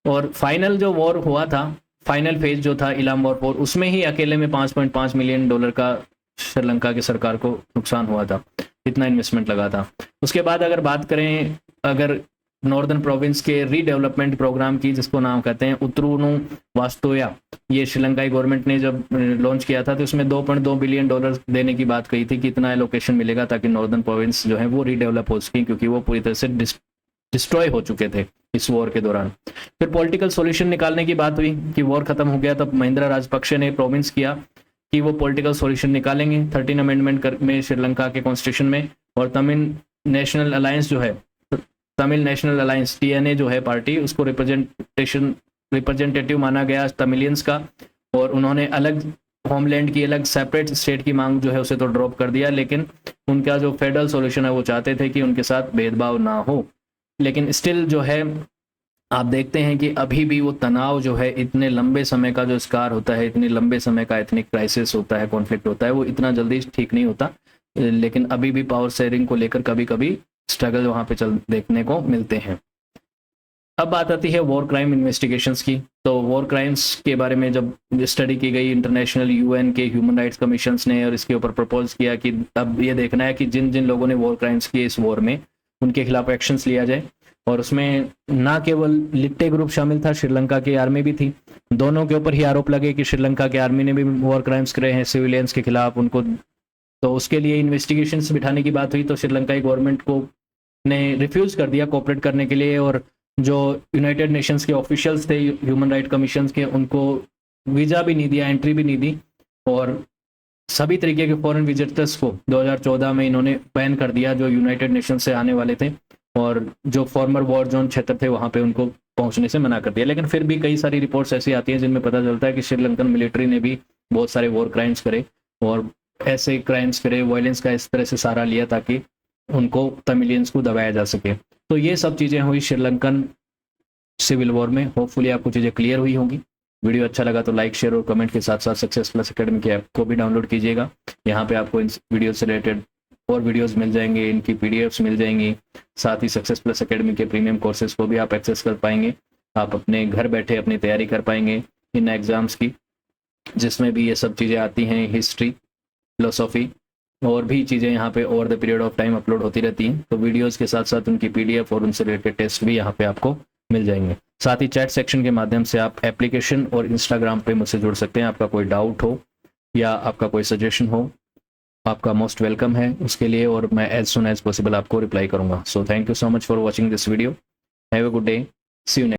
और फाइनल जो वॉर हुआ था, फाइनल फेज जो था इलाम वॉर, उसमें ही अकेले में $5.5 मिलियन का श्रीलंका की सरकार को नुकसान हुआ था, इतना इन्वेस्टमेंट लगा था। उसके बाद अगर बात करें अगर नॉर्दर्न प्रोविंस के रीडेवलपमेंट प्रोग्राम की, जिसको नाम कहते हैं उतरूनु वास्तोया, ये श्रीलंकाई गवर्नमेंट ने जब लॉन्च किया था तो उसमें $2.2 बिलियन देने की बात कही थी कि इतना एलोकेशन मिलेगा ताकि नॉर्दर्न प्रोविंस जो है वो रीडेवलप हो सकें, क्योंकि वो पूरी तरह से डिस्ट्रॉय हो चुके थे इस वॉर के दौरान। फिर पॉलिटिकल सॉल्यूशन निकालने की बात हुई कि वॉर खत्म हो गया, तब महिंद्रा राजपक्षे ने प्रोमिस किया कि वो पॉलिटिकल सॉल्यूशन निकालेंगे 13 अमेंडमेंट में श्रीलंका के कॉन्स्टिट्यूशन में, और तमिल नेशनल अलायंस जो है, तमिल नेशनल अलायंस TNA जो है पार्टी, उसको रिप्रेजेंटेटिव माना गया तमिलियंस का, और उन्होंने अलग होमलैंड की, अलग सेपरेट स्टेट की मांग जो है उसे तो ड्रॉप कर दिया। लेकिन उनका जो फेडरल सॉल्यूशन है वो चाहते थे कि उनके साथ भेदभाव ना हो। लेकिन स्टिल जो है आप देखते हैं कि अभी भी वो तनाव जो है, इतने लंबे समय का जो स्कार होता है, इतने लंबे समय का एथनिक क्राइसिस होता है, कॉन्फ्लिक्ट होता है, वो इतना जल्दी ठीक नहीं होता। लेकिन अभी भी पावर शेयरिंग को लेकर कभी कभी स्ट्रगल वहाँ पे देखने को मिलते हैं। अब बात आती है वॉर क्राइम इन्वेस्टिगेशंस की। तो वॉर क्राइम्स के बारे में जब स्टडी की गई, इंटरनेशनल UN के ह्यूमन राइट्स कमीशंस ने, और इसके ऊपर प्रपोज किया कि अब ये देखना है कि जिन जिन लोगों ने वॉर क्राइम्स किए इस वॉर में, उनके खिलाफ एक्शंस लिया जाए। और उसमें ना केवल लिट्टे ग्रुप शामिल था, श्रीलंका की आर्मी भी थी। दोनों के ऊपर ही आरोप लगे कि श्रीलंका की आर्मी ने भी वॉर क्राइम्स करे हैं सिविलियंस के खिलाफ उनको। तो उसके लिए इन्वेस्टिगेशंस बिठाने की बात हुई, तो श्रीलंकाई गवर्नमेंट को ने रिफ्यूज़ कर दिया कोऑपरेट करने के लिए, और जो यूनाइटेड नेशंस के ऑफिशियल्स थे ह्यूमन राइट कमीशन के, उनको वीज़ा भी नहीं दिया, एंट्री भी नहीं दी, और सभी तरीके के फॉरेन विजिटर्स को 2014 में इन्होंने बैन कर दिया जो यूनाइटेड नेशंस से आने वाले थे, और जो फॉर्मर वॉर जोन क्षेत्र थे वहाँ पे उनको पहुँचने से मना कर दिया। लेकिन फिर भी कई सारी रिपोर्ट्स ऐसी आती हैं जिनमें पता चलता है कि श्रीलंकन मिलिट्री ने भी बहुत सारे वॉर क्राइम्स करे, और ऐसे क्राइम्स करे, वायलेंस का इस तरह से सहारा लिया ताकि उनको तमिलियंस को दबाया जा सके। तो ये सब चीज़ें हुई श्रीलंकन सिविल वॉर में। होपफुली आपको चीज़ें क्लियर हुई होंगी। वीडियो अच्छा लगा तो लाइक, शेयर और कमेंट के साथ साथ सक्सेस प्लस एकेडमी के ऐप को भी डाउनलोड कीजिएगा। यहाँ पे आपको इन वीडियो से रिलेटेड और वीडियोस मिल जाएंगे, इनकी PDFs मिल जाएंगी। साथ ही सक्सेस प्लस एकेडमी के प्रीमियम कोर्सेज को भी आप एक्सेस कर पाएंगे। आप अपने घर बैठे अपनी तैयारी कर पाएंगे इन एग्ज़ाम्स की, जिसमें भी ये सब चीज़ें आती हैं, हिस्ट्री, फिलोसॉफी और भी चीज़ें यहाँ पे over the period of time upload होती रहती हैं। तो वीडियोस के साथ साथ उनकी PDF और उनसे रिलेटेड टेस्ट भी यहाँ पे आपको मिल जाएंगे। साथ ही चैट सेक्शन के माध्यम से आप एप्लीकेशन और इंस्टाग्राम पे मुझसे जुड़ सकते हैं। आपका कोई डाउट हो या आपका कोई सजेशन हो, आपका मोस्ट वेलकम है उसके लिए, और मैं एज सुन एज पॉसिबल आपको रिप्लाई करूंगा। So thank you so much for watching this video. Have a good day, see you next.